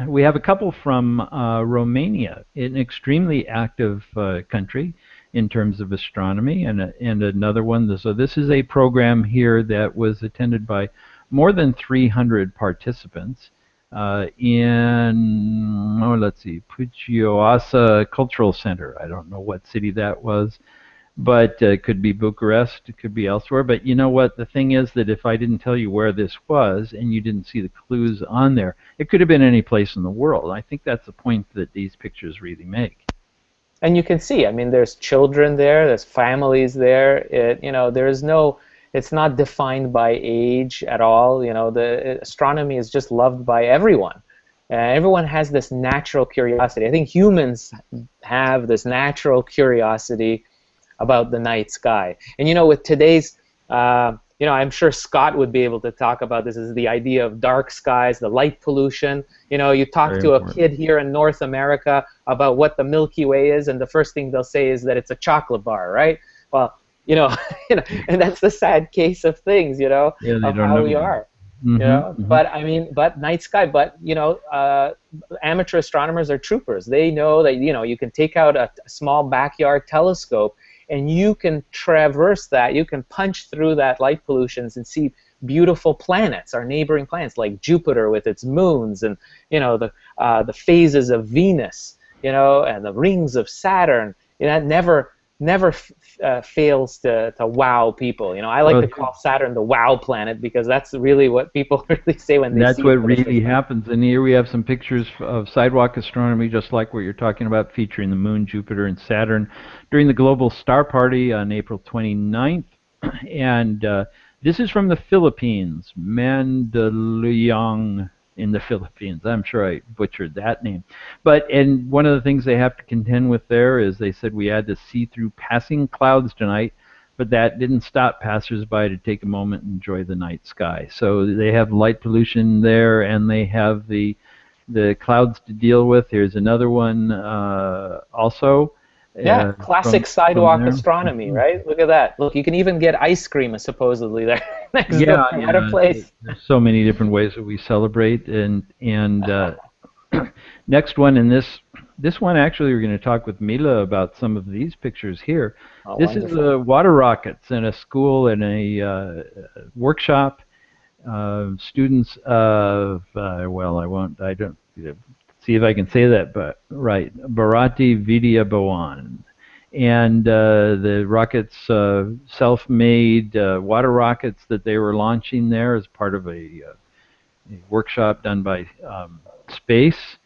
we have a couple from Romania, an extremely active country in terms of astronomy, and another one. So this is a program here that was attended by more than 300 participants in, let's see, Pucioasa Cultural Center. I don't know what city that was, but it could be Bucharest, it could be elsewhere. But you know what? The thing is that if I didn't tell you where this was and you didn't see the clues on there, it could have been any place in the world. I think that's the point that these pictures really make. And you can see, there's children there, there's families there. It's not defined by age at all. The astronomy is just loved by everyone. Everyone has this natural curiosity. I think humans have this natural curiosity about the night sky. And with today's, I'm sure Scott would be able to talk about this, is the idea of dark skies, the light pollution. You talk to a kid here in North America about what the Milky Way is, and the first thing they'll say is that it's a chocolate bar, right? Well, and that's the sad case of things, of how we are. But night sky, amateur astronomers are troopers. They know that, you can take out a small backyard telescope and you can traverse that, you can punch through that light pollutions and see beautiful planets, our neighboring planets like Jupiter with its moons, and the phases of Venus, and the rings of Saturn. That never fails to wow people. I like to call Saturn the wow planet, because that's really what people really say when they see it. That's what really happens. And here we have some pictures of sidewalk astronomy, just like what you're talking about, featuring the Moon, Jupiter, and Saturn during the Global Star Party on April 29th. And this is from the Philippines, Mandaluyong in the Philippines. I'm sure I butchered that name. And one of the things they have to contend with there is they said we had to see through passing clouds tonight, but that didn't stop passersby to take a moment and enjoy the night sky. So they have light pollution there, and they have the clouds to deal with. Here's another one also. Yeah, classic sidewalk astronomy, right? Look at that. Look, you can even get ice cream, supposedly, there next door. What a place. There's so many different ways that we celebrate. And next one, and this one, actually, we're going to talk with Mila about some of these pictures here. Oh, this wonderful. is water rockets in a school and a workshop. Students of, I don't see if I can say that, but right, Bharati Vidya Bhawan. And the rockets, self-made water rockets that they were launching there as part of a workshop done by Space.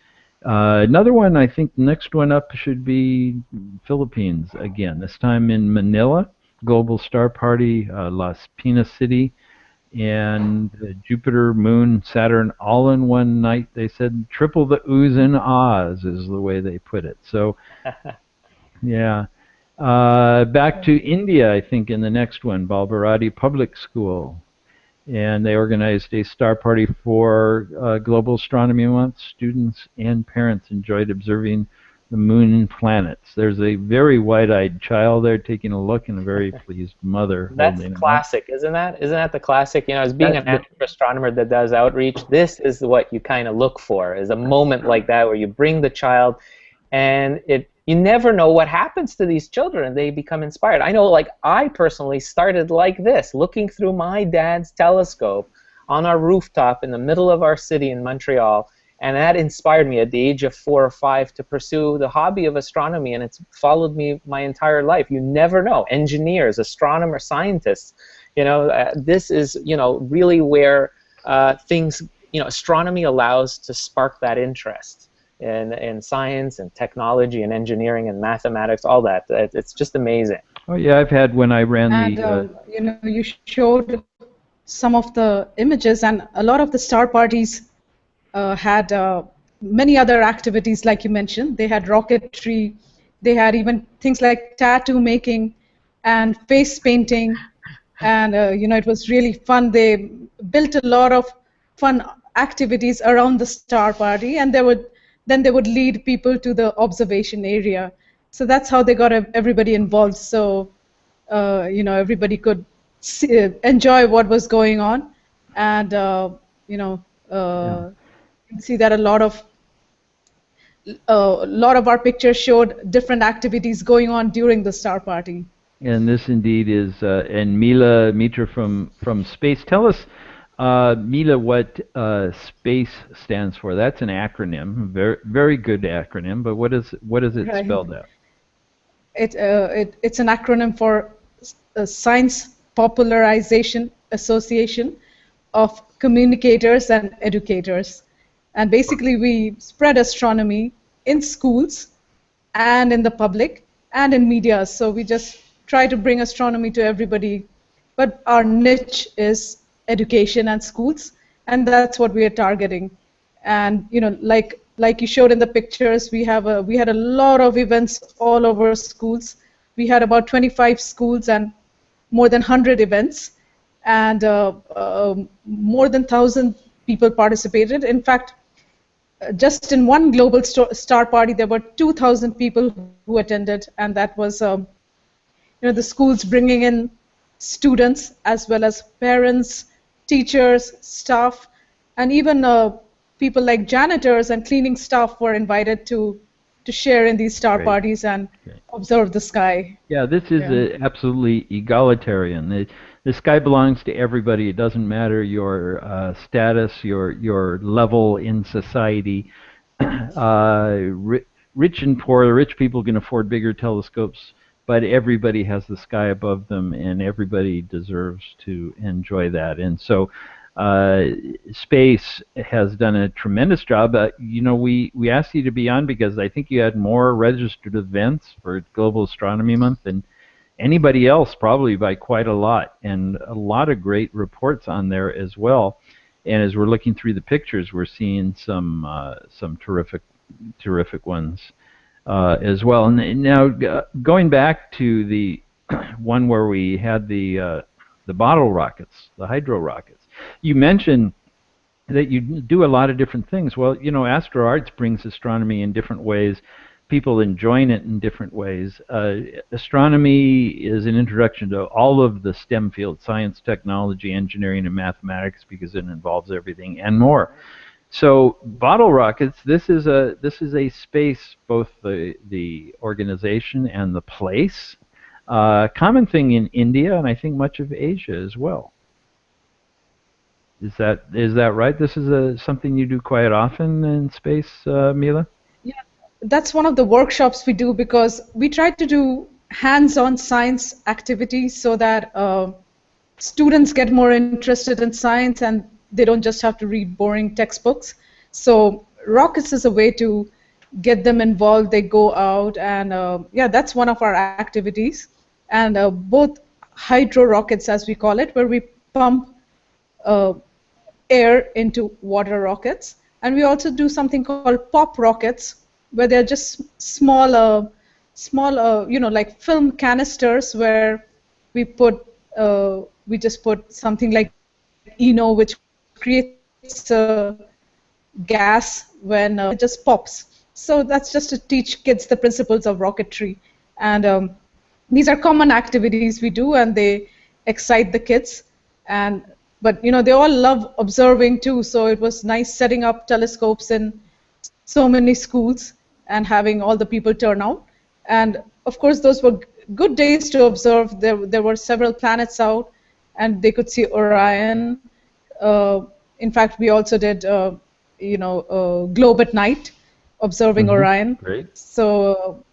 Another one, I think the next one up should be Philippines again, this time in Manila, Global Star Party, Las Piñas City. And Jupiter, Moon, Saturn, all in one night. They said triple the oohs and ahs is the way they put it. So, yeah. Back to India, I think, in the next one, Balbarati Public School. And they organized a star party for Global Astronomy Month. Students and parents enjoyed observing the moon and planets. There's a very wide-eyed child there taking a look, and a very pleased mother That's holding him up. classic, isn't that? Isn't that the classic? As being an amateur astronomer that does outreach, this is what you kind of look for, is a moment like that where you bring the child, and you never know what happens to these children. They become inspired. I know, like, I personally started like this, looking through my dad's telescope on our rooftop in the middle of our city in Montreal, and that inspired me at the age of 4 or 5 to pursue the hobby of astronomy, and it's followed me my entire life. You never know. Engineers, astronomers, scientists, this is, really where things, astronomy allows to spark that interest in science and technology and engineering and mathematics, all that. It's just amazing. Oh yeah, I've had when I ran you showed some of the images, and a lot of the star parties had many other activities, like you mentioned. They had rocketry, they had even things like tattoo making and face painting, and it was really fun. They built a lot of fun activities around the star party, and then they would lead people to the observation area. So that's how they got everybody involved. So everybody could enjoy what was going on, and you can see that a lot of our pictures showed different activities going on during the star party. And this indeed is, and Mila Mitra from Space. Tell us, Mila, what SPACE stands for. That's an acronym, very very good acronym. But what is it Right. spelled out? It's an acronym for Science Popularization Association of Communicators and Educators. And basically, we spread astronomy in schools and in the public and in media. So we just try to bring astronomy to everybody. But our niche is education and schools, and that's what we are targeting. And like you showed in the pictures, we had a lot of events all over schools. We had about 25 schools and more than 100 events, and more than 1,000 people participated. In fact, just in one global star party, there were 2,000 people who attended, and that was the schools bringing in students as well as parents, teachers, staff, and even people like janitors and cleaning staff were invited to share in these star parties and observe the sky. Yeah, this is absolutely egalitarian. The sky belongs to everybody. It doesn't matter your status, your level in society. Rich and poor, the rich people can afford bigger telescopes, but everybody has the sky above them, and everybody deserves to enjoy that. And so Space has done a tremendous job. We asked you to be on because I think you had more registered events for Global Astronomy Month than anybody else, probably by quite a lot, and a lot of great reports on there as well. And as we're looking through the pictures, we're seeing some terrific ones as well. And now going back to the one where we had the bottle rockets, the hydro rockets. You mentioned that you do a lot of different things. Well, AstroArts brings astronomy in different ways. People enjoying it in different ways. Astronomy is an introduction to all of the STEM fields: science, technology, engineering, and mathematics, because it involves everything and more. So bottle rockets, this is a space, both the organization and the place. Common thing in India, and I think much of Asia as well. Is that right? This is something you do quite often in space, Mila? Yeah, that's one of the workshops we do, because we try to do hands-on science activities so that students get more interested in science and they don't just have to read boring textbooks. So rockets is a way to get them involved. They go out, and that's one of our activities. And both hydro rockets, as we call it, where we pump air into water rockets, and we also do something called pop rockets, where they're just small, like film canisters, where we just put something like which creates a gas when it just pops. So that's just to teach kids the principles of rocketry. And these are common activities we do, and they excite the kids. And but they all love observing too. So it was nice setting up telescopes in so many schools and having all the people turn out. And of course, those were good days to observe. There were several planets out, and they could see Orion. In fact, we also did, globe at night, observing Orion. Great. So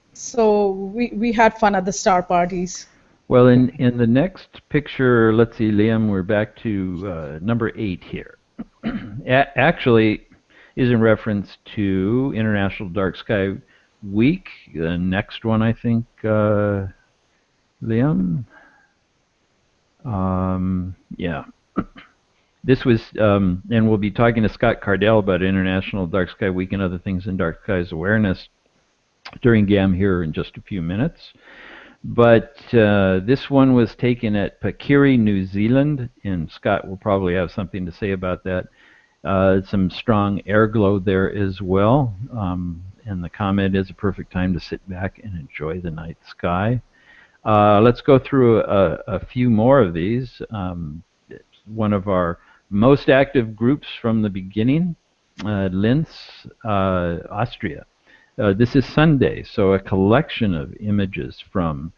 we had fun at the star parties. Well, in the next picture, let's see, Liam, we're back to number 8 here. Actually, is in reference to International Dark Sky Week. The next one, I think, Liam. Yeah. This was, and we'll be talking to Scott Cardell about International Dark Sky Week and other things in dark skies awareness during GAM here in just a few minutes. But this one was taken at Pakiri, New Zealand, and Scott will probably have something to say about that. Some strong air glow there as well, and the comment is a perfect time to sit back and enjoy the night sky. Let's go through a few more of these. It's one of our most active groups from the beginning, Linz, Austria. This is Sunday, so a collection of images from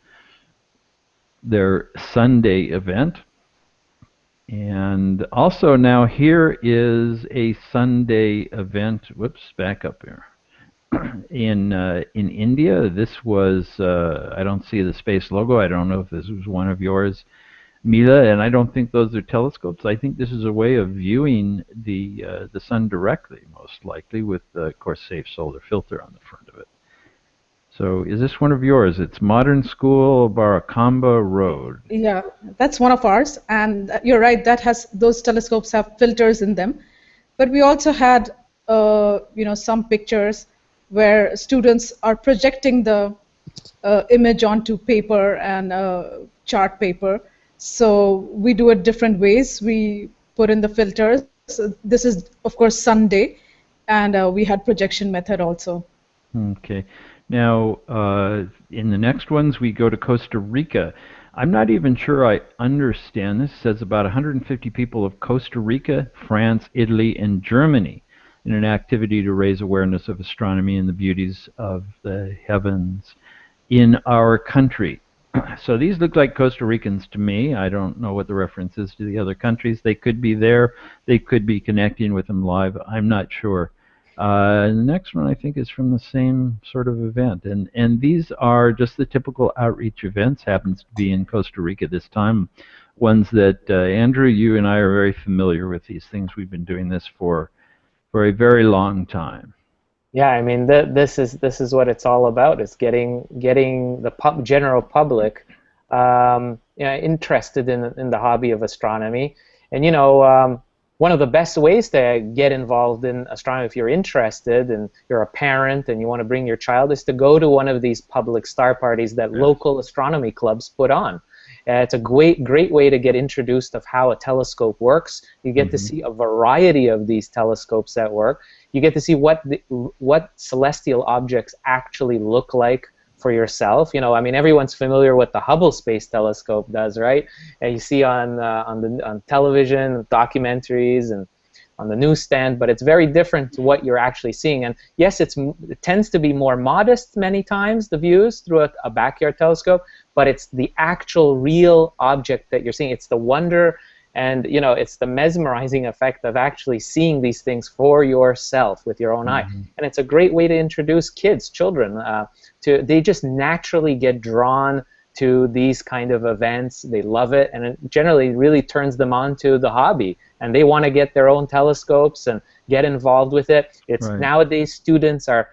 their Sunday event. And also now here is a Sunday event, whoops, back up here, in India. This was, I don't see the space logo. I don't know if this was one of yours, Mila, and I don't think those are telescopes. I think this is a way of viewing the sun directly, most likely, with, of course, safe solar filter on the front of it. So is this one of yours? It's Modern School, Barakamba Road. Yeah, that's one of ours, and you're right, those telescopes have filters in them. But we also had, some pictures where students are projecting the image onto paper and chart paper. So we do it different ways. We put in the filters. So this is, of course, Sunday, and we had projection method also. Okay. Now, in the next ones, we go to Costa Rica. I'm not even sure I understand this. It says about 150 people of Costa Rica, France, Italy, and Germany in an activity to raise awareness of astronomy and the beauties of the heavens in our country. So these look like Costa Ricans to me. I don't know what the reference is to the other countries. They could be there. They could be connecting with them live. I'm not sure. The next one I think is from the same sort of event, and these are just the typical outreach events. Happens to be in Costa Rica this time, ones that Andrew, you and I are very familiar with. These things, we've been doing this for a very long time. Yeah, I mean this is what it's all about. It's getting the general public interested in the hobby of astronomy, and one of the best ways to get involved in astronomy, if you're interested and you're a parent and you want to bring your child, is to go to one of these public star parties that local astronomy clubs put on. It's a great way to get introduced of how a telescope works. You get to see a variety of these telescopes that work. You get to see what celestial objects actually look like for yourself. I mean, everyone's familiar with the Hubble Space Telescope does, right? And you see on television, documentaries, and on the newsstand, but it's very different to what you're actually seeing. And yes, it tends to be more modest many times, the views through a backyard telescope, but it's the actual real object that you're seeing. It's the wonder and it's the mesmerizing effect of actually seeing these things for yourself with your own eye. And it's a great way to introduce children they just naturally get drawn to these kind of events. They love it, and it generally really turns them on to the hobby, and they want to get their own telescopes and get involved with it. It's nowadays students are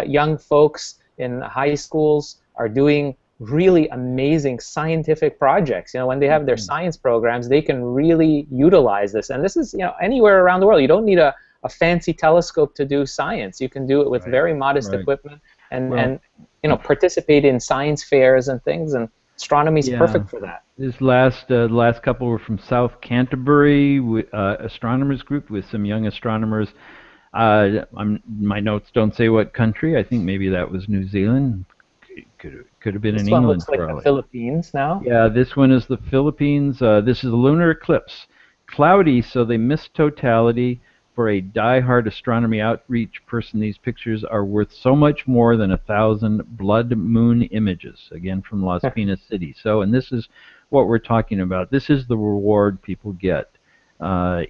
young folks in high schools are doing really amazing scientific projects. When they have their science programs, they can really utilize this. And this is anywhere around the world. You don't need a fancy telescope to do science. You can do it with very modest equipment and participate in science fairs and things. And astronomy is perfect for that. This last couple were from South Canterbury, astronomers group with some young astronomers. My notes don't say what country. I think maybe that was New Zealand. Could have been in This one England looks like for the all I know. Philippines now. Yeah, this one is the Philippines. This is a lunar eclipse. Cloudy, so they missed totality. For a die-hard astronomy outreach person, these pictures are worth so much more than 1,000 blood moon images. Again, from Las Piñas City. So, and this is what we're talking about. This is the reward people get.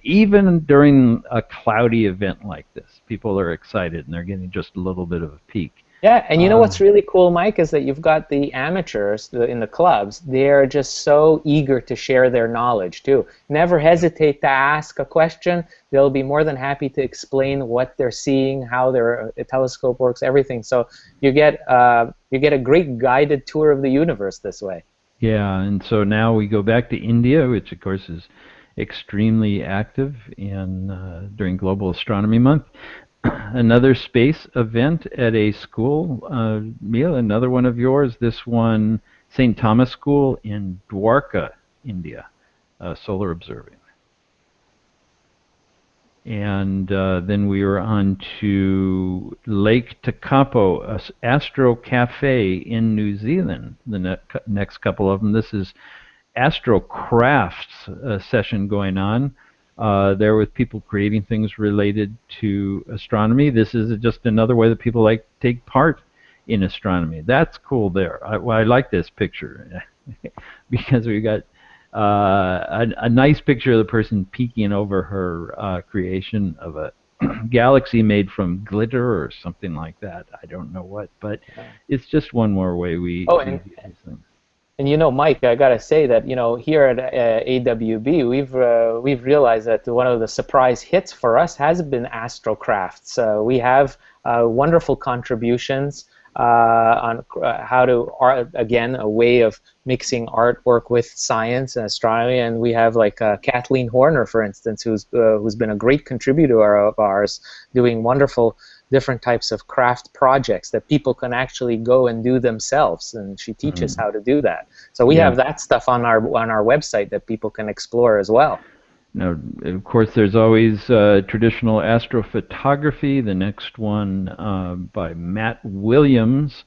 Even during a cloudy event like this, people are excited and they're getting just a little bit of a peek. Yeah, and you know Uh, what's really cool, Mike, is that you've got the amateurs in the clubs. They're just so eager to share their knowledge, too. Never hesitate to ask a question. They'll be more than happy to explain what they're seeing, how their telescope works, everything. So you get a great guided tour of the universe this way. Yeah, and so now we go back to India, which of course is extremely active in during Global Astronomy Month. Another space event at a school, Mia, another one of yours. This one, St. Thomas School in Dwarka, India, solar observing. And then we were on to Lake Tekapo, Astro Cafe in New Zealand. The next couple of them. This is Astrocrafts session going on. There with people creating things related to astronomy. This is just another way that people like to take part in astronomy. That's cool there. I like this picture because we got a nice picture of the person peeking over her creation of a galaxy made from glitter or something like that. I don't know what, but it's just one more way we Oh, do these things. and you know, Mike, I gotta say that here at AWB, we've realized that one of the surprise hits for us has been Astrocrafts. We have wonderful contributions on how to again, a way of mixing artwork with science and astronomy. And we have like Kathleen Horner, for instance, who's been a great contributor of ours, doing wonderful different types of craft projects that people can actually go and do themselves, and she teaches how to do that. So we have that stuff on our website that people can explore as well. Now, of course, there's always traditional astrophotography. The next one by Matt Williams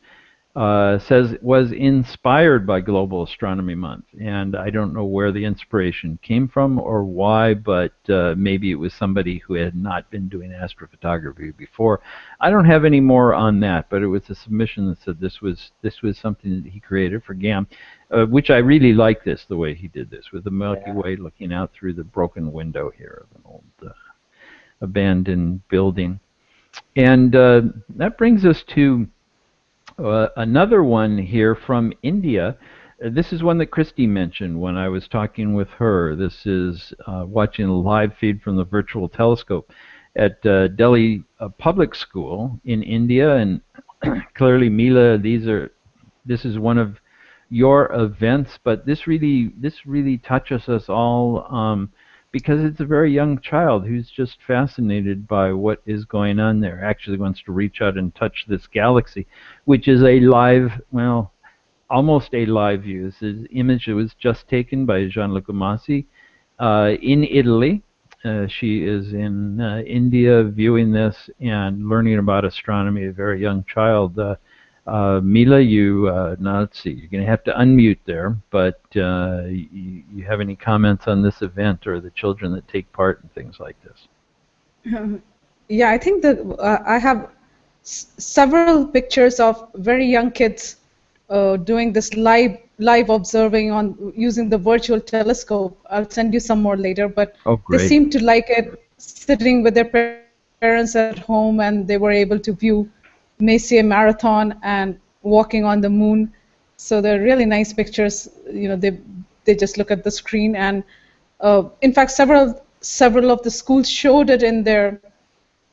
says was inspired by Global Astronomy Month. And I don't know where the inspiration came from or why, but maybe it was somebody who had not been doing astrophotography before. I don't have any more on that, but it was a submission that said this was something that he created for GAM, which I really like the way he did this, with the Milky Way looking out through the broken window here of an old abandoned building. And that brings us to another one here from India. This is one that Christy mentioned when I was talking with her. This is watching a live feed from the virtual telescope at Delhi Public School in India. And clearly, Mila, this is one of your events, but this really touches us all because it's a very young child who's just fascinated by what is going on there. Actually wants to reach out and touch this galaxy, which is a live, well, almost a live view. This is an image that was just taken by Gianluca Massi in Italy. She is in India viewing this and learning about astronomy, a very young child. Mila, now let's see, you're going to have to unmute there, but you have any comments on this event or the children that take part in things like this? Yeah, I think that I have several pictures of very young kids doing this live observing on using the virtual telescope. I'll send you some more later, but they seem to like it, sitting with their parents at home, and they were able to view Messier Marathon and walking on the moon. So they're really nice pictures. They just look at the screen, and in fact, several of the schools showed it in their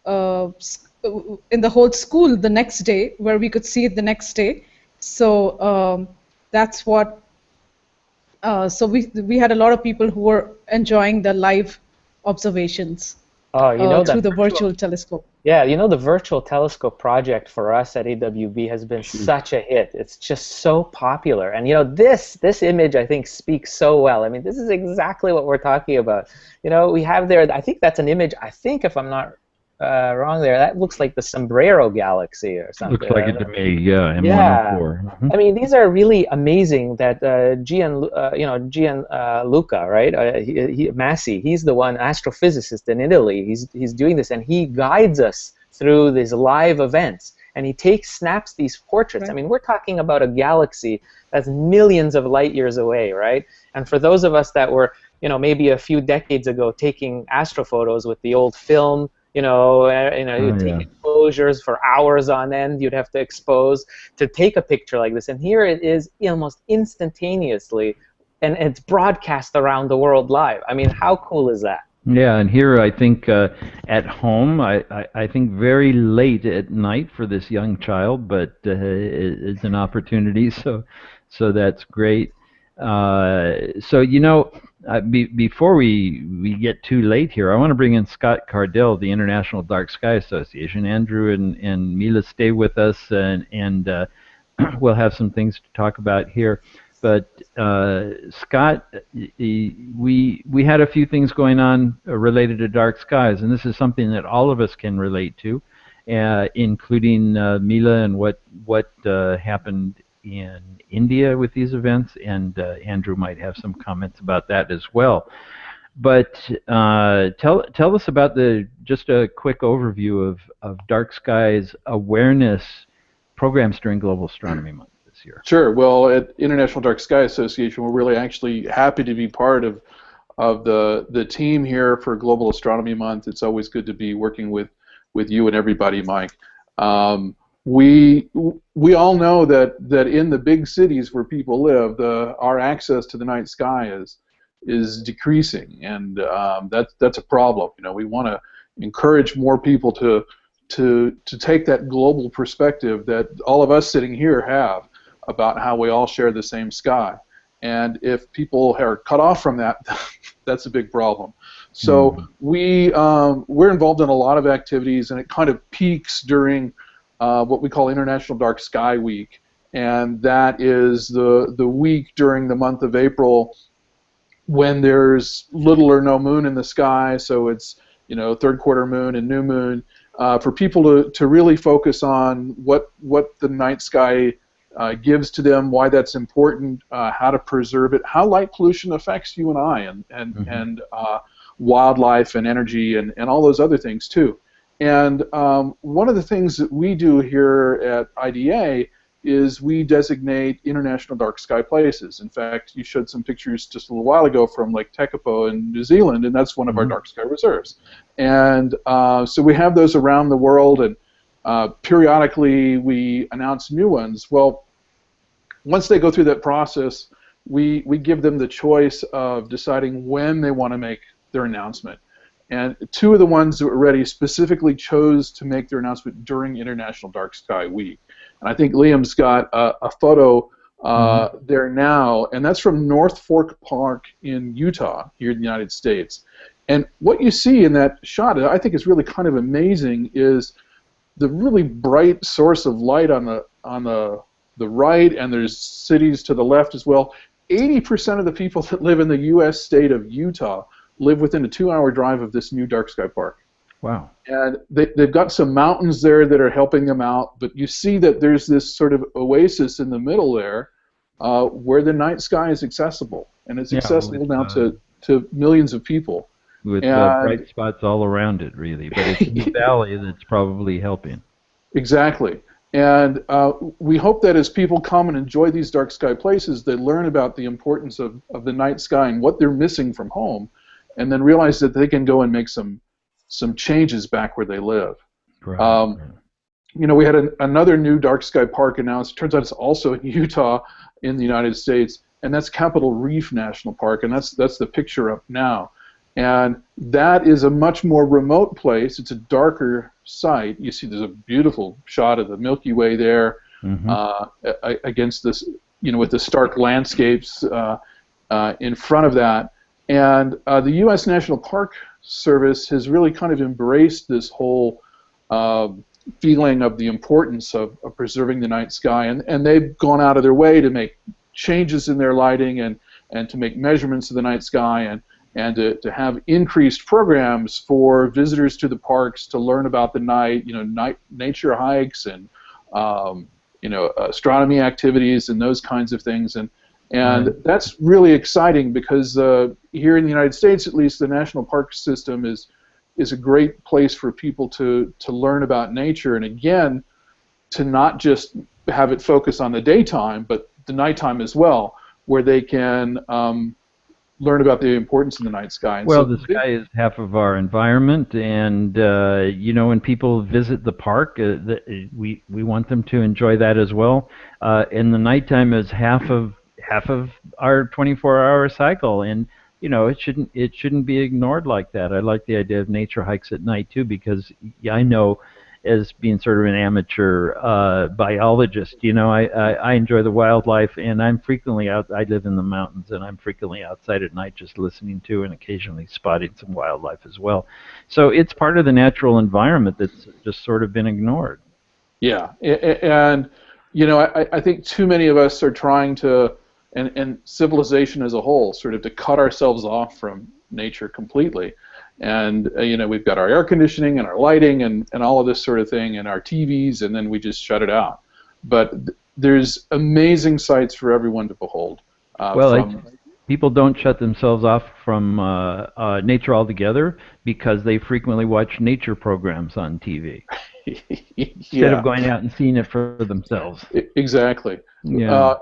in the whole school the next day, where we could see it the next day. So that's what. So we had a lot of people who were enjoying the live observations through the virtual telescope. Yeah, the virtual telescope project for us at AWB has been such a hit. It's just so popular. And this image, I think, speaks so well. I mean, this is exactly what we're talking about. We have there, I think that's an image, I think if I'm not wrong there, that looks like the Sombrero Galaxy or something. Looks like it to me, yeah, Yeah. M104. Mhm. I mean, these are really amazing. That Gianluca, right? Massi, he's the one astrophysicist in Italy. He's doing this, and he guides us through these live events. And he snaps these portraits. Right. I mean, we're talking about a galaxy that's millions of light years away, right? And for those of us that were, maybe a few decades ago taking astrophotos with the old film, you'd take exposures for hours on end. You'd have to expose to take a picture like this, and here it is almost instantaneously, and it's broadcast around the world live. I mean, how cool is that? Yeah, and here I think at home, I think very late at night for this young child, but it's an opportunity, so that's great. So before we get too late here, I want to bring in Scott Cardell, the International Dark Sky Association. Andrew and Mila stay with us, and we'll have some things to talk about here. But Scott, we had a few things going on related to dark skies, and this is something that all of us can relate to, including Mila and what happened in India with these events, and Andrew might have some comments about that as well. But tell us about just a quick overview of dark skies awareness programs during Global Astronomy Month this year. Sure. Well, at International Dark Sky Association, we're really actually happy to be part of the team here for Global Astronomy Month. It's always good to be working with you and everybody, Mike. We all know that in the big cities where people live, our access to the night sky is decreasing, and that's a problem. We want to encourage more people to take that global perspective that all of us sitting here have about how we all share the same sky. And if people are cut off from that, that's a big problem. So we're involved in a lot of activities, and it kind of peaks during what we call International Dark Sky Week, and that is the week during the month of April when there's little or no moon in the sky. So it's third quarter moon and new moon, for people to really focus on what the night sky gives to them, why that's important, how to preserve it, how light pollution affects you and I, and wildlife and energy and all those other things too. And one of the things that we do here at IDA is we designate international dark sky places. In fact, you showed some pictures just a little while ago from Lake Tekapo in New Zealand, and that's one of our dark sky reserves. And so we have those around the world, and periodically we announce new ones. Well, once they go through that process, we give them the choice of deciding when they want to make their announcement. And two of the ones that were ready specifically chose to make their announcement during International Dark Sky Week. And I think Liam's got a photo there now, and that's from North Fork Park in Utah, here in the United States. And what you see in that shot, I think is really kind of amazing, is the really bright source of light on the right, and there's cities to the left as well. 80% of the people that live in the U.S. state of Utah live within a 2-hour drive of this new dark sky park. Wow. And they've got some mountains there that are helping them out, but you see that there's this sort of oasis in the middle there where the night sky is accessible, and it's accessible now to millions of people. With bright spots all around it, really, but it's the valley that's probably helping. Exactly. And we hope that as people come and enjoy these dark sky places, they learn about the importance of the night sky and what they're missing from home, and then realize that they can go and make some changes back where they live. Right. We had another new dark sky park announced. It turns out it's also in Utah in the United States, and that's Capitol Reef National Park, and that's the picture up now. And that is a much more remote place. It's a darker site. You see there's a beautiful shot of the Milky Way there against this, with the stark landscapes in front of that. And the U.S. National Park Service has really kind of embraced this whole feeling of the importance of preserving the night sky, and they've gone out of their way to make changes in their lighting and to make measurements of the night sky, and to have increased programs for visitors to the parks to learn about the night, nature hikes and astronomy activities and those kinds of things, and Right. that's really exciting because here in the United States, at least, the national park system is a great place for people to learn about nature, and again, to not just have it focus on the daytime, but the nighttime as well, where they can learn about the importance of the night sky. And Well, so, the sky is half of our environment, and when people visit the park, we want them to enjoy that as well. And the nighttime is half of our 24-hour cycle, and it shouldn't be ignored like that. I like the idea of nature hikes at night too, because yeah, I know, as being sort of an amateur biologist, I enjoy the wildlife, and I'm frequently out. I live in the mountains, and I'm frequently outside at night just listening to and occasionally spotting some wildlife as well. So it's part of the natural environment that's just sort of been ignored. yeah, and I think too many of us are trying to, and civilization as a whole, sort of to cut ourselves off from nature completely. And we've got our air conditioning and our lighting and all of this sort of thing and our TVs, and then we just shut it out. But there's amazing sights for everyone to behold. Well, From people don't shut themselves off from nature altogether because they frequently watch nature programs on TV instead of yeah, going out and seeing it for themselves. exactly. Yeah.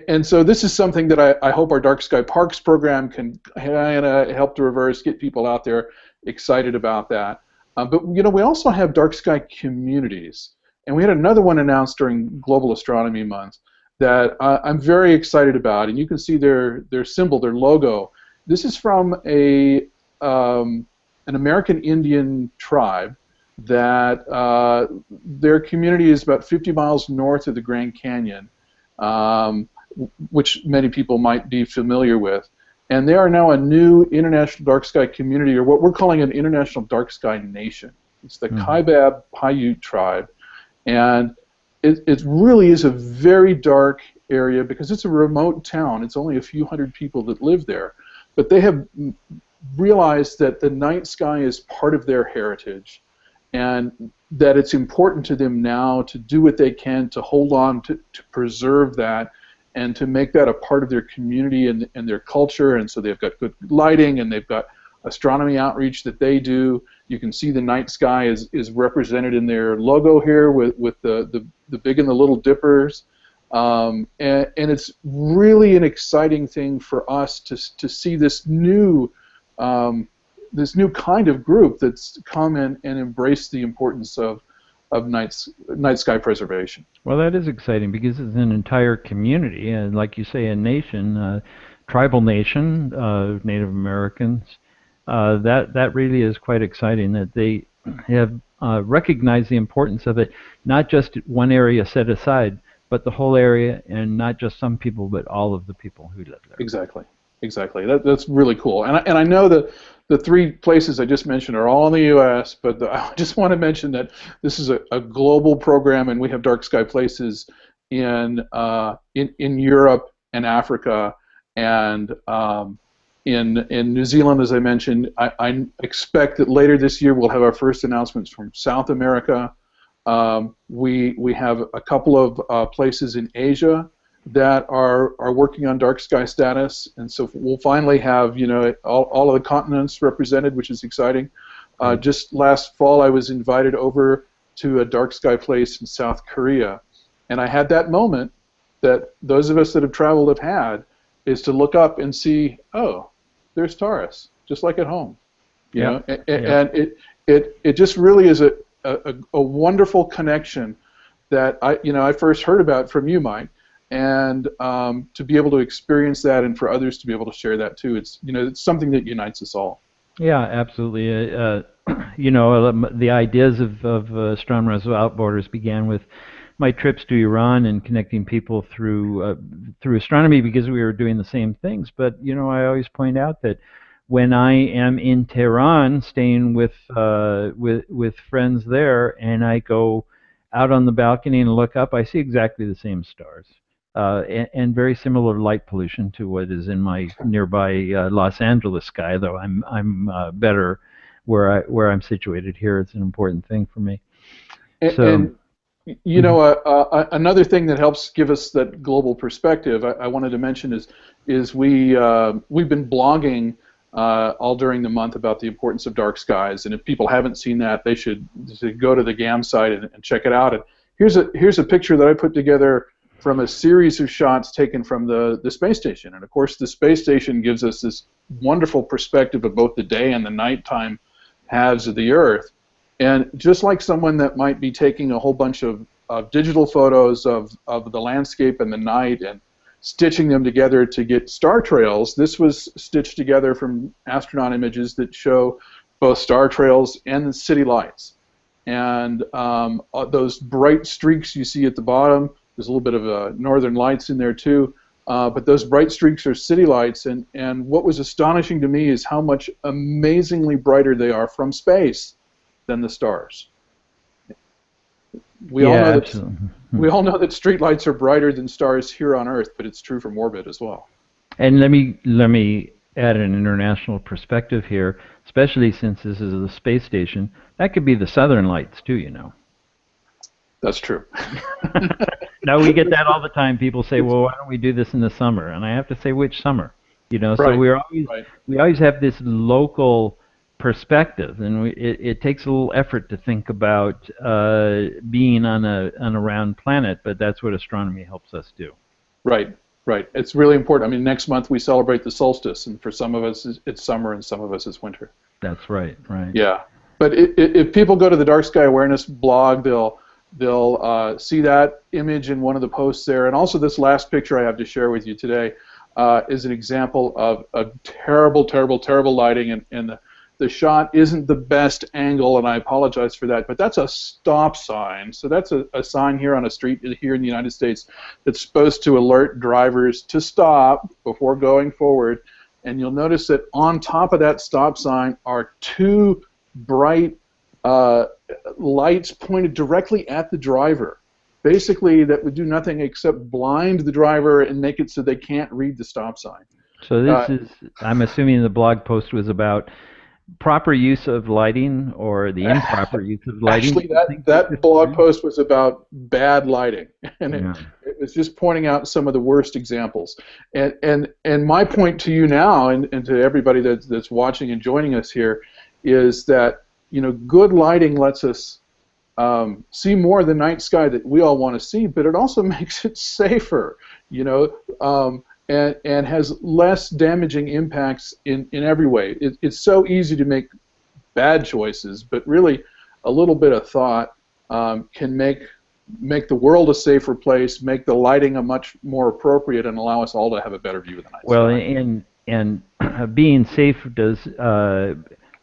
And so this is something that I hope our Dark Sky Parks program can kind of help to reverse, get people out there excited about that. But we also have dark sky communities, and we had another one announced during Global Astronomy Month that I'm very excited about. And you can see their symbol, their logo. This is from an American Indian tribe that their community is about 50 miles north of the Grand Canyon, which many people might be familiar with. And they are now a new international dark sky community, or what we're calling an international dark sky nation. It's the Kaibab Paiute tribe. And it really is a very dark area because it's a remote town. It's only a few hundred people that live there. But they have realized that the night sky is part of their heritage, and that it's important to them now to do what they can to hold on to preserve that and to make that a part of their community and their culture. And so they've got good lighting, and they've got astronomy outreach that they do. You can see the night sky is represented in their logo here with the big and the little dippers. And it's really an exciting thing for us to see this new kind of group that's come and embraced the importance of night sky preservation. Well, that is exciting because it's an entire community, and like you say, a nation, tribal nation, Native Americans. That really is quite exciting that they have recognized the importance of it, not just one area set aside, but the whole area, and not just some people, but all of the people who live there. Exactly. Exactly. That's really cool. And I know that the three places I just mentioned are all in the U.S., but I just want to mention that this is a global program, and we have dark sky places in Europe and Africa, and in New Zealand, as I mentioned. I expect that later this year we'll have our first announcements from South America. We have a couple of places in Asia that are working on dark sky status, and so we'll finally have all of the continents represented, which is exciting. Just last fall, I was invited over to a dark sky place in South Korea, and I had that moment that those of us that have traveled have had, is to look up and see, oh, there's Taurus, just like at home, and it just really is a wonderful connection that I first heard about from you, Mike. And to be able to experience that, and for others to be able to share that too, it's something that unites us all. Yeah, absolutely. The ideas of Astronomers Without Borders began with my trips to Iran and connecting people through astronomy because we were doing the same things. But I always point out that when I am in Tehran, staying with friends there, and I go out on the balcony and look up, I see exactly the same stars. and very similar light pollution to what is in my nearby Los Angeles sky. Though I'm better where I'm situated here. It's an important thing for me. And you know, another thing that helps give us that global perspective, I wanted to mention is we've been blogging all during the month about the importance of dark skies, and if people haven't seen that, they should go to the GAM site and check it out. And here's a picture that I put together from a series of shots taken from the space station. And of course, the space station gives us this wonderful perspective of both the day and the nighttime halves of the Earth. And just like someone that might be taking a whole bunch of digital photos of the landscape and the night and stitching them together to get star trails, this was stitched together from astronaut images that show both star trails and the city lights. And those bright streaks you see at the bottom, there's a little bit of northern lights in there too, but those bright streaks are city lights. And what was astonishing to me is how much amazingly brighter they are from space than the stars. We all know that streetlights are brighter than stars here on Earth, but it's true from orbit as well. And let me add an international perspective here, especially since this is the space station. That could be the southern lights too, you know. That's true. Now we get that all the time. People say, "Well, why don't we do this in the summer?" And I have to say, which summer? You know, so we always have this local perspective, and it takes a little effort to think about being on a round planet, but that's what astronomy helps us do. Right. It's really important. I mean, next month we celebrate the solstice, and for some of us it's summer, and some of us it's winter. That's right. Yeah, but if people go to the Dark Sky Awareness blog, they'll see that image in one of the posts there, and also this last picture I have to share with you today is an example of a terrible lighting, and the shot isn't the best angle, and I apologize for that, but that's a stop sign. So that's a sign here on a street here in the United States that's supposed to alert drivers to stop before going forward. And you'll notice that on top of that stop sign are two bright lights pointed directly at the driver. Basically, that would do nothing except blind the driver and make it so they can't read the stop sign. So this is, I'm assuming the blog post was about proper use of lighting or the improper use of lighting. Actually, that blog post was about bad lighting, and it was just pointing out some of the worst examples. And my point to you now, and to everybody that's watching and joining us here, is that good lighting lets us see more of the night sky that we all want to see, but it also makes it safer. And has less damaging impacts in every way. It's so easy to make bad choices, but really a little bit of thought can make the world a safer place, make the lighting a much more appropriate, and allow us all to have a better view of the night sky. Well, and being safe does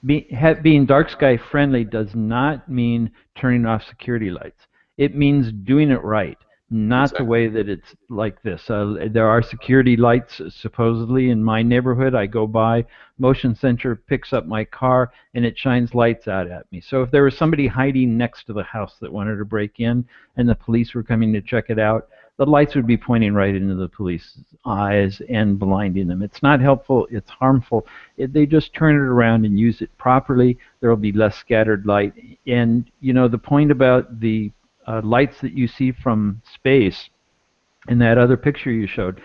being dark sky friendly does not mean turning off security lights. It means doing it right. Not the way that it's like this. There are security lights supposedly in my neighborhood. I go by, motion sensor picks up my car, and it shines lights out at me. So if there was somebody hiding next to the house that wanted to break in and the police were coming to check it out, the lights would be pointing right into the police's eyes and blinding them. It's not helpful. It's harmful. They just turn it around and use it properly. There will be less scattered light. And, the point about the lights that you see from space in that other picture you showed,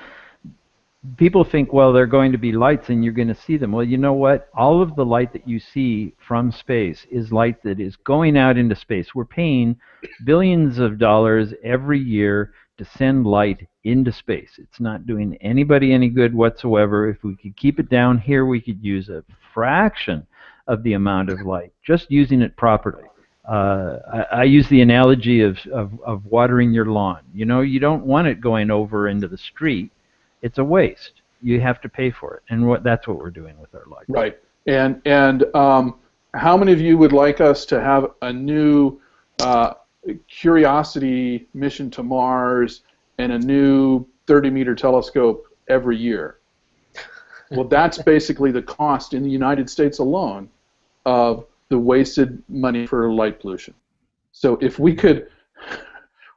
people think, well, they're going to be lights and you're going to see them. Well, you know what? All of the light that you see from space is light that is going out into space. We're paying billions of dollars every year to send light into space. It's not doing anybody any good whatsoever. If we could keep it down here, we could use a fraction of the amount of light, just using it properly. I use the analogy of watering your lawn. You don't want it going over into the street. It's a waste. You have to pay for it, and that's what we're doing with our lights. Right. And how many of you would like us to have a new Curiosity mission to Mars and a new 30-meter telescope every year? Well, that's basically the cost in the United States alone of the wasted money for light pollution. So if we could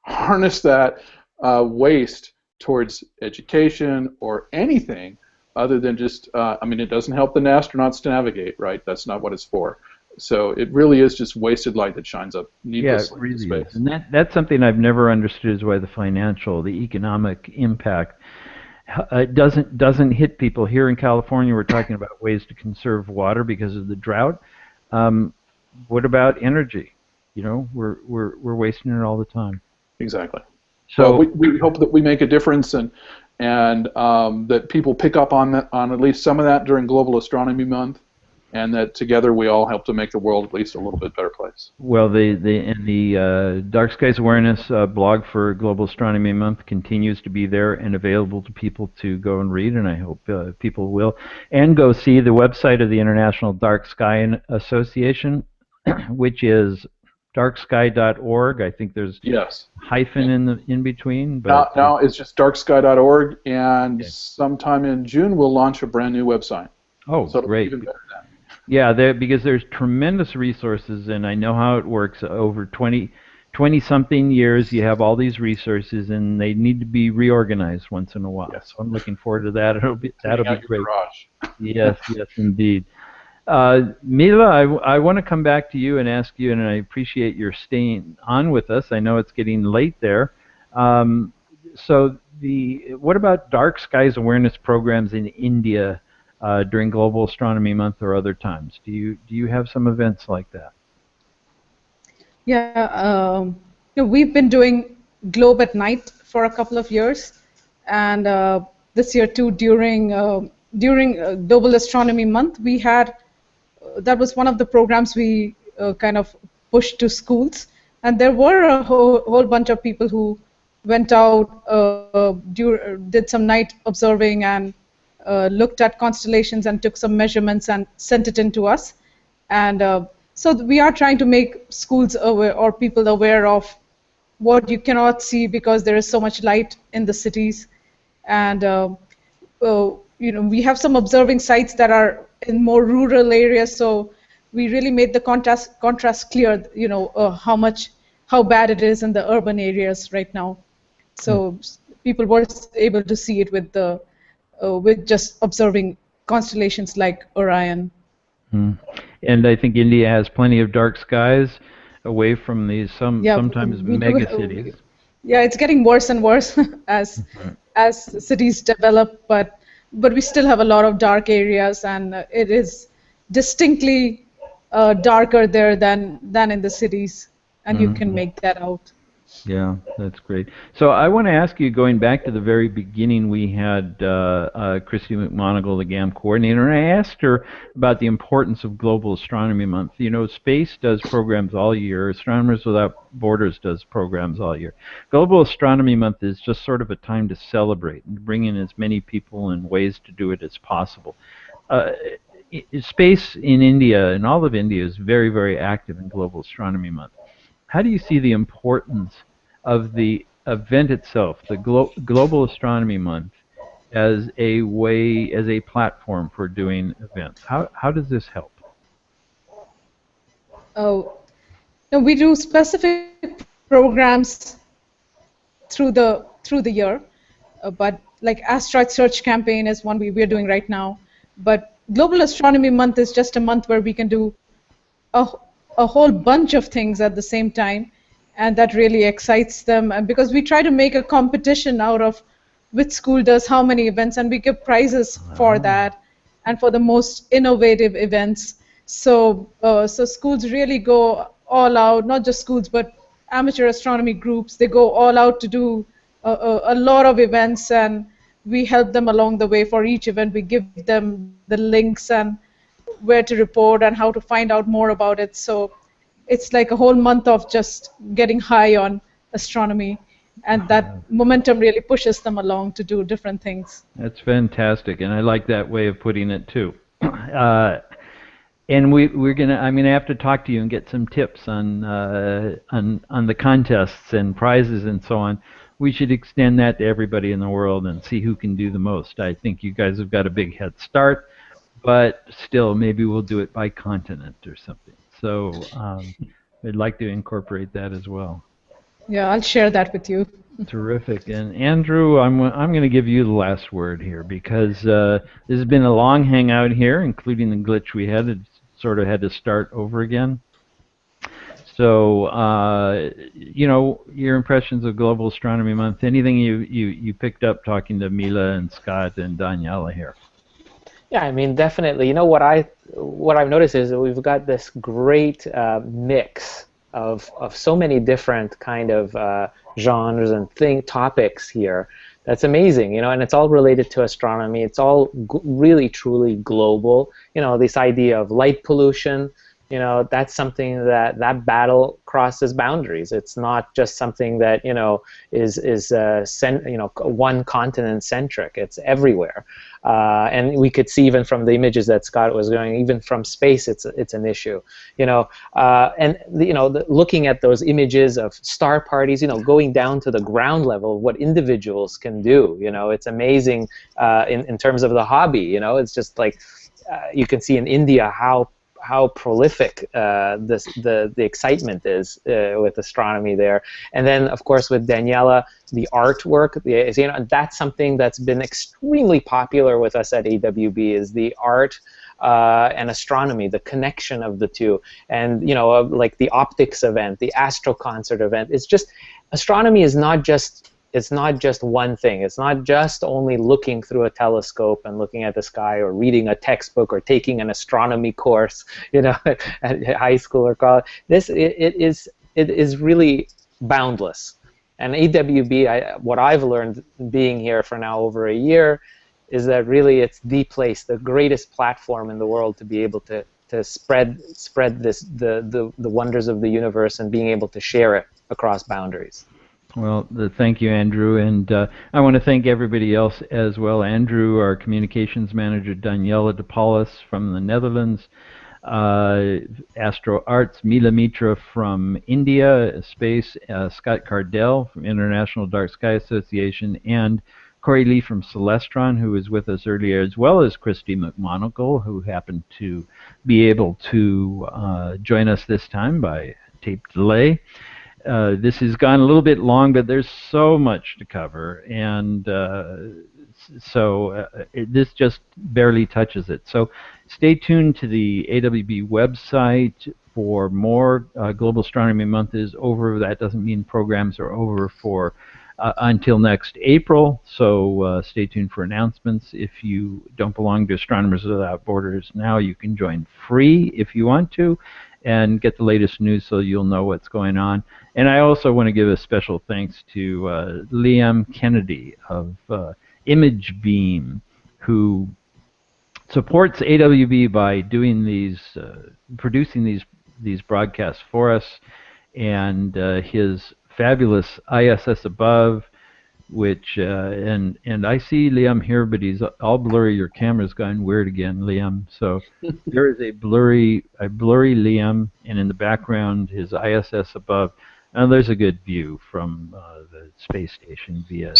harness that waste towards education or anything other than just, I mean, it doesn't help the astronauts to navigate, right? That's not what it's for. So it really is just wasted light that shines up Yeah, it needlessly in really space. is. And that's something I've never understood is why the economic impact doesn't hit people. Here in California, we're talking about ways to conserve water because of the drought. Um, what about energy? You know, we're wasting it all the time. Exactly. Well, So we hope that we make a difference and that people pick up on that, on at least some of that during Global Astronomy Month, and that together we all help to make the world at least a little bit better place. well, the Dark Skies Awareness blog for Global Astronomy Month continues to be there and available to people to go and read, and I hope people will. And go see the website of the International Dark Sky Association, which is darksky.org. I think there's Yes. hyphen in between, Now, but now it's just darksky.org, and okay. sometime in June we'll launch a brand new website. Oh, So it'll be great. even better then. Yeah, because there's tremendous resources, and I know how it works. Over 20-something years, you have all these resources, and they need to be reorganized once in a while. Yes. So I'm looking forward to that. That'll Cleaning be out your great. garage. Yes, yes, indeed. Mila, I want to come back to you and ask you, and I appreciate your staying on with us. I know it's getting late there. So what about dark skies awareness programs in India during Global Astronomy Month or other times? Do you have some events like that? Yeah, we've been doing Globe at Night for a couple of years, and this year too, during Global Astronomy Month, we had that was one of the programs we kind of pushed to schools, and there were a whole bunch of people who went out, did some night observing, and looked at constellations and took some measurements and sent it in to us. And so we are trying to make schools aware or people aware of what you cannot see because there is so much light in the cities. And we have some observing sites that are in more rural areas, so we really made the contrast clear, how bad it is in the urban areas right now. So people were able to see it with just observing constellations like Orion. And I think India has plenty of dark skies away from these Yeah, sometimes we do. mega cities. Yeah, it's getting worse and worse as cities develop, but we still have a lot of dark areas, and it is distinctly darker there than in the cities, and you can make that out. Yeah, that's great. So I want to ask you, going back to the very beginning, we had Christy McMonigal, the GAM coordinator, and I asked her about the importance of Global Astronomy Month. You know, space does programs all year. Astronomers Without Borders does programs all year. Global Astronomy Month is just sort of a time to celebrate and bring in as many people and ways to do it as possible. Space in India and all of India is very, very active in Global Astronomy Month. How do you see the importance of the event itself, the Global Astronomy Month, as a platform for doing events? How does this help? Oh, no, we do specific programs through the year, but like Asteroid Search Campaign is one we're doing right now. But Global Astronomy Month is just a month where we can do a, a whole bunch of things at the same time, and that really excites them. And because we try to make a competition out of which school does how many events, and we give prizes for that and for the most innovative events. So schools really go all out, not just schools, but amateur astronomy groups. They go all out to do a lot of events, and we help them along the way. For each event, we give them the links and where to report and how to find out more about it. So it's like a whole month of just getting high on astronomy, and that momentum really pushes them along to do different things. That's fantastic, and I like that way of putting it too. And I'm gonna have to talk to you and get some tips on the contests and prizes and so on. We should extend that to everybody in the world and see who can do the most. I think you guys have got a big head start, but still, maybe we'll do it by continent or something. So I'd like to incorporate that as well. Yeah, I'll share that with you. Terrific. And Andrew, I'm going to give you the last word here because this has been a long hangout here, including the glitch we had. It sort of had to start over again. So, your impressions of Global Astronomy Month. Anything you picked up talking to Mila and Scott and Daniela here? Yeah, I mean, definitely. You know what I've noticed is that we've got this great mix of so many different kind of genres and topics here. That's amazing, and it's all related to astronomy. It's all really truly global. This idea of light pollution. That's something that battle crosses boundaries. It's not just something that is one continent centric. It's everywhere. And we could see even from the images that Scott was doing, even from space, it's an issue. Looking at those images of star parties, going down to the ground level, what individuals can do. It's amazing in terms of the hobby. It's just like you can see in India how prolific the excitement is with astronomy there. And then, of course, with Daniela, the artwork, that's something that's been extremely popular with us at AWB, is the art and astronomy, the connection of the two. And, like the optics event, the astro concert event, it's just, astronomy is not just one thing. It's not just only looking through a telescope and looking at the sky or reading a textbook or taking an astronomy course, at high school or college. It is really boundless. And AWB, what I've learned being here for now over a year, is that really it's the place, the greatest platform in the world to be able to spread the wonders of the universe and being able to share it across boundaries. Well, thank you, Andrew, and I want to thank everybody else as well. Andrew, our communications manager, Daniela De Paulus from the Netherlands, Astro Arts, Mila Mitra from India, Space, Scott Cardell from International Dark Sky Association, and Corey Lee from Celestron, who was with us earlier, as well as Christy McMonagle, who happened to be able to join us this time by tape delay. This has gone a little bit long, but there's so much to cover, and this just barely touches it. So stay tuned to the AWB website for more. Global Astronomy Month is over. That doesn't mean programs are over for until next April, so stay tuned for announcements. If you don't belong to Astronomers Without Borders now, you can join free if you want to and get the latest news so you'll know what's going on. And I also want to give a special thanks to Liam Kennedy of ImageBeam, who supports AWB by doing producing these broadcasts for us, and his fabulous ISS Above, which and I see Liam here, but he's all blurry. Your camera's gone weird again, Liam. So there is a blurry Liam, and in the background his ISS Above. Now there's a good view from the space station via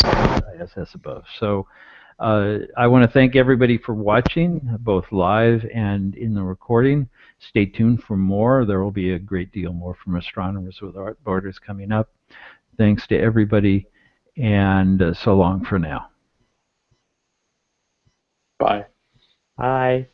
ISS Above. So I want to thank everybody for watching, both live and in the recording. Stay tuned for more. There will be a great deal more from Astronomers Without Borders coming up. Thanks to everybody, and so long for now. Bye. Bye.